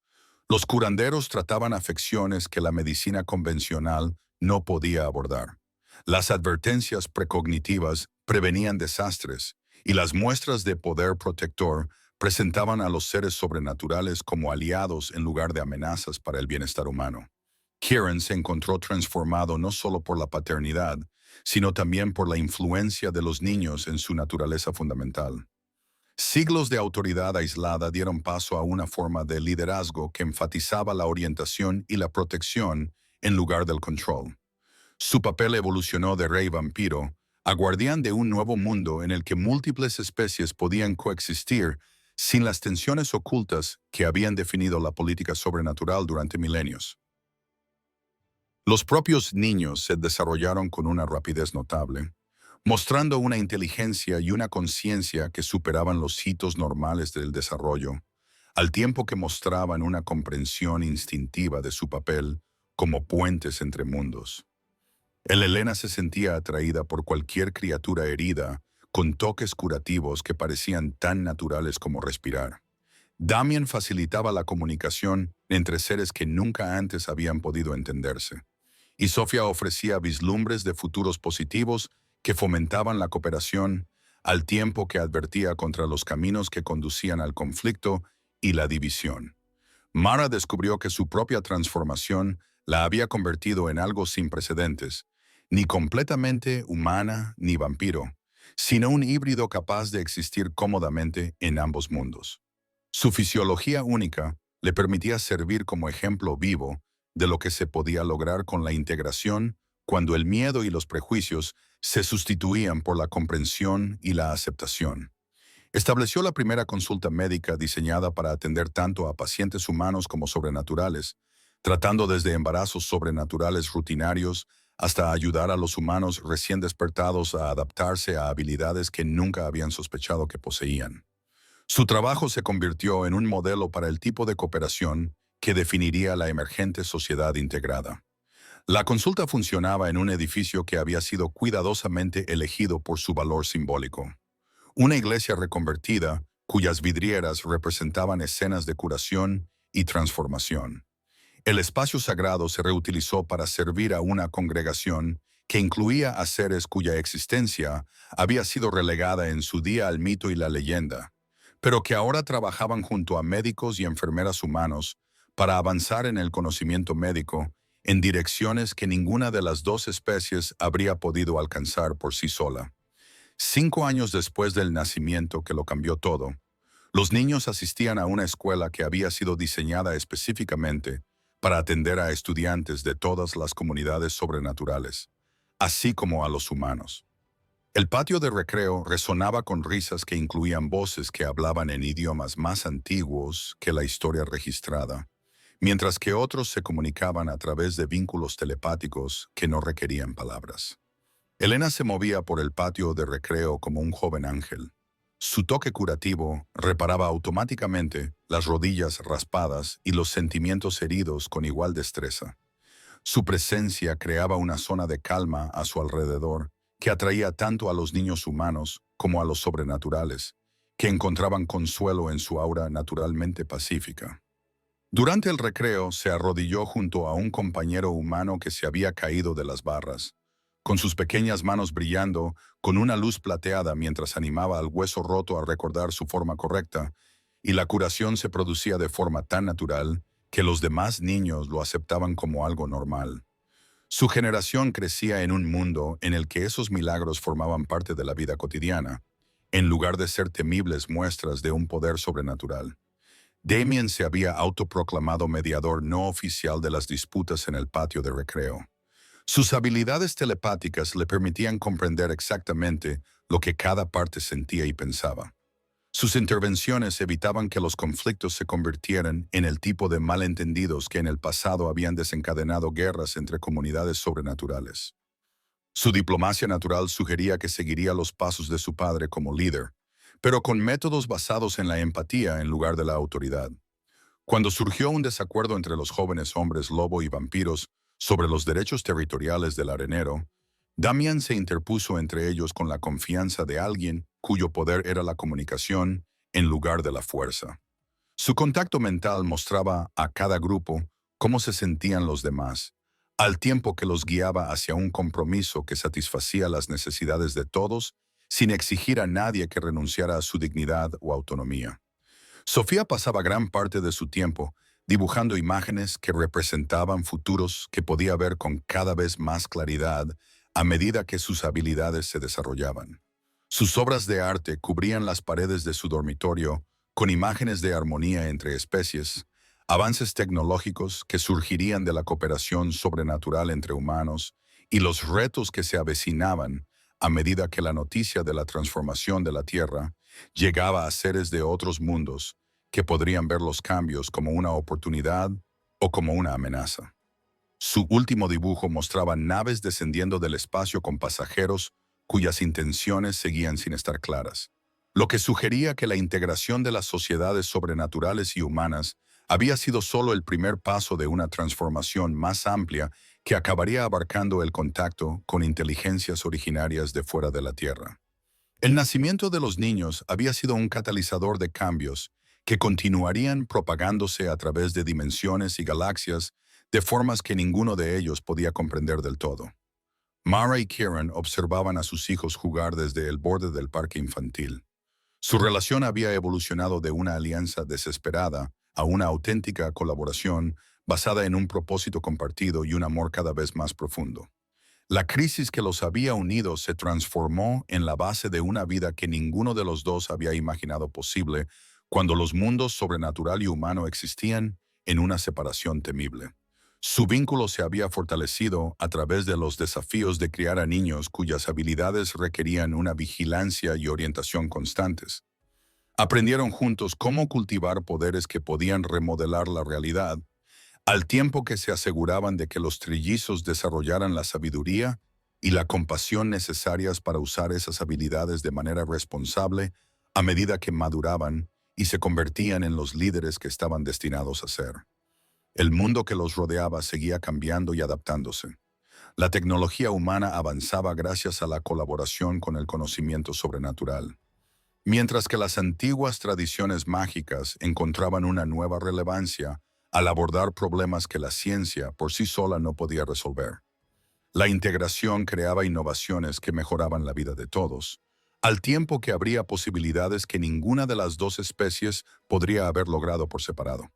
Los curanderos trataban afecciones que la medicina convencional no podía abordar. Las advertencias precognitivas prevenían desastres, y las muestras de poder protector presentaban a los seres sobrenaturales como aliados en lugar de amenazas para el bienestar humano. Kieran se encontró transformado no solo por la paternidad, sino también por la influencia de los niños en su naturaleza fundamental. Siglos de autoridad aislada dieron paso a una forma de liderazgo que enfatizaba la orientación y la protección en lugar del control. Su papel evolucionó de rey vampiro a guardián de un nuevo mundo en el que múltiples especies podían coexistir sin las tensiones ocultas que habían definido la política sobrenatural durante milenios. Los propios niños se desarrollaron con una rapidez notable, mostrando una inteligencia y una conciencia que superaban los hitos normales del desarrollo, al tiempo que mostraban una comprensión instintiva de su papel como puentes entre mundos. El Elena se sentía atraída por cualquier criatura herida, con toques curativos que parecían tan naturales como respirar. Damien facilitaba la comunicación entre seres que nunca antes habían podido entenderse, y Sofía ofrecía vislumbres de futuros positivos que fomentaban la cooperación, al tiempo que advertía contra los caminos que conducían al conflicto y la división. Mara descubrió que su propia transformación la había convertido en algo sin precedentes, ni completamente humana ni vampiro, sino un híbrido capaz de existir cómodamente en ambos mundos. Su fisiología única le permitía servir como ejemplo vivo de lo que se podía lograr con la integración cuando el miedo y los prejuicios se sustituían por la comprensión y la aceptación. Estableció la primera consulta médica diseñada para atender tanto a pacientes humanos como sobrenaturales, tratando desde embarazos sobrenaturales rutinarios hasta ayudar a los humanos recién despertados a adaptarse a habilidades que nunca habían sospechado que poseían. Su trabajo se convirtió en un modelo para el tipo de cooperación que definiría la emergente sociedad integrada. La consulta funcionaba en un edificio que había sido cuidadosamente elegido por su valor simbólico. Una iglesia reconvertida, cuyas vidrieras representaban escenas de curación y transformación. El espacio sagrado se reutilizó para servir a una congregación que incluía a seres cuya existencia había sido relegada en su día al mito y la leyenda, pero que ahora trabajaban junto a médicos y enfermeras humanos para avanzar en el conocimiento médico en direcciones que ninguna de las dos especies habría podido alcanzar por sí sola. 5 años después del nacimiento que lo cambió todo, los niños asistían a una escuela que había sido diseñada específicamente para atender a estudiantes de todas las comunidades sobrenaturales, así como a los humanos. El patio de recreo resonaba con risas que incluían voces que hablaban en idiomas más antiguos que la historia registrada, mientras que otros se comunicaban a través de vínculos telepáticos que no requerían palabras. Elena se movía por el patio de recreo como un joven ángel. Su toque curativo reparaba automáticamente las rodillas raspadas y los sentimientos heridos con igual destreza. Su presencia creaba una zona de calma a su alrededor que atraía tanto a los niños humanos como a los sobrenaturales, que encontraban consuelo en su aura naturalmente pacífica. Durante el recreo se arrodilló junto a un compañero humano que se había caído de las barras, con sus pequeñas manos brillando con una luz plateada mientras animaba al hueso roto a recordar su forma correcta, y la curación se producía de forma tan natural que los demás niños lo aceptaban como algo normal. Su generación crecía en un mundo en el que esos milagros formaban parte de la vida cotidiana, en lugar de ser temibles muestras de un poder sobrenatural. Damien se había autoproclamado mediador no oficial de las disputas en el patio de recreo. Sus habilidades telepáticas le permitían comprender exactamente lo que cada parte sentía y pensaba. Sus intervenciones evitaban que los conflictos se convirtieran en el tipo de malentendidos que en el pasado habían desencadenado guerras entre comunidades sobrenaturales. Su diplomacia natural sugería que seguiría los pasos de su padre como líder, pero con métodos basados en la empatía en lugar de la autoridad. Cuando surgió un desacuerdo entre los jóvenes hombres lobo y vampiros sobre los derechos territoriales del arenero, Damian se interpuso entre ellos con la confianza de alguien cuyo poder era la comunicación en lugar de la fuerza. Su contacto mental mostraba a cada grupo cómo se sentían los demás, al tiempo que los guiaba hacia un compromiso que satisfacía las necesidades de todos sin exigir a nadie que renunciara a su dignidad o autonomía. Sofía pasaba gran parte de su tiempo dibujando imágenes que representaban futuros que podía ver con cada vez más claridad a medida que sus habilidades se desarrollaban. Sus obras de arte cubrían las paredes de su dormitorio con imágenes de armonía entre especies, avances tecnológicos que surgirían de la cooperación sobrenatural entre humanos y los retos que se avecinaban a medida que la noticia de la transformación de la Tierra llegaba a seres de otros mundos que podrían ver los cambios como una oportunidad o como una amenaza. Su último dibujo mostraba naves descendiendo del espacio con pasajeros cuyas intenciones seguían sin estar claras, lo que sugería que la integración de las sociedades sobrenaturales y humanas había sido solo el primer paso de una transformación más amplia que acabaría abarcando el contacto con inteligencias originarias de fuera de la Tierra. El nacimiento de los niños había sido un catalizador de cambios que continuarían propagándose a través de dimensiones y galaxias de formas que ninguno de ellos podía comprender del todo. Mara y Kieran observaban a sus hijos jugar desde el borde del parque infantil. Su relación había evolucionado de una alianza desesperada a una auténtica colaboración basada en un propósito compartido y un amor cada vez más profundo. La crisis que los había unido se transformó en la base de una vida que ninguno de los dos había imaginado posible cuando los mundos sobrenatural y humano existían en una separación temible. Su vínculo se había fortalecido a través de los desafíos de criar a niños cuyas habilidades requerían una vigilancia y orientación constantes. Aprendieron juntos cómo cultivar poderes que podían remodelar la realidad, al tiempo que se aseguraban de que los trillizos desarrollaran la sabiduría y la compasión necesarias para usar esas habilidades de manera responsable a medida que maduraban y se convertían en los líderes que estaban destinados a ser. El mundo que los rodeaba seguía cambiando y adaptándose. La tecnología humana avanzaba gracias a la colaboración con el conocimiento sobrenatural, mientras que las antiguas tradiciones mágicas encontraban una nueva relevancia al abordar problemas que la ciencia por sí sola no podía resolver. La integración creaba innovaciones que mejoraban la vida de todos, al tiempo que habría posibilidades que ninguna de las dos especies podría haber logrado por separado.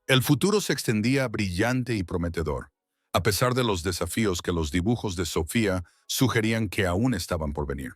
El futuro se extendía brillante y prometedor, a pesar de los desafíos que los dibujos de Sofía sugerían que aún estaban por venir.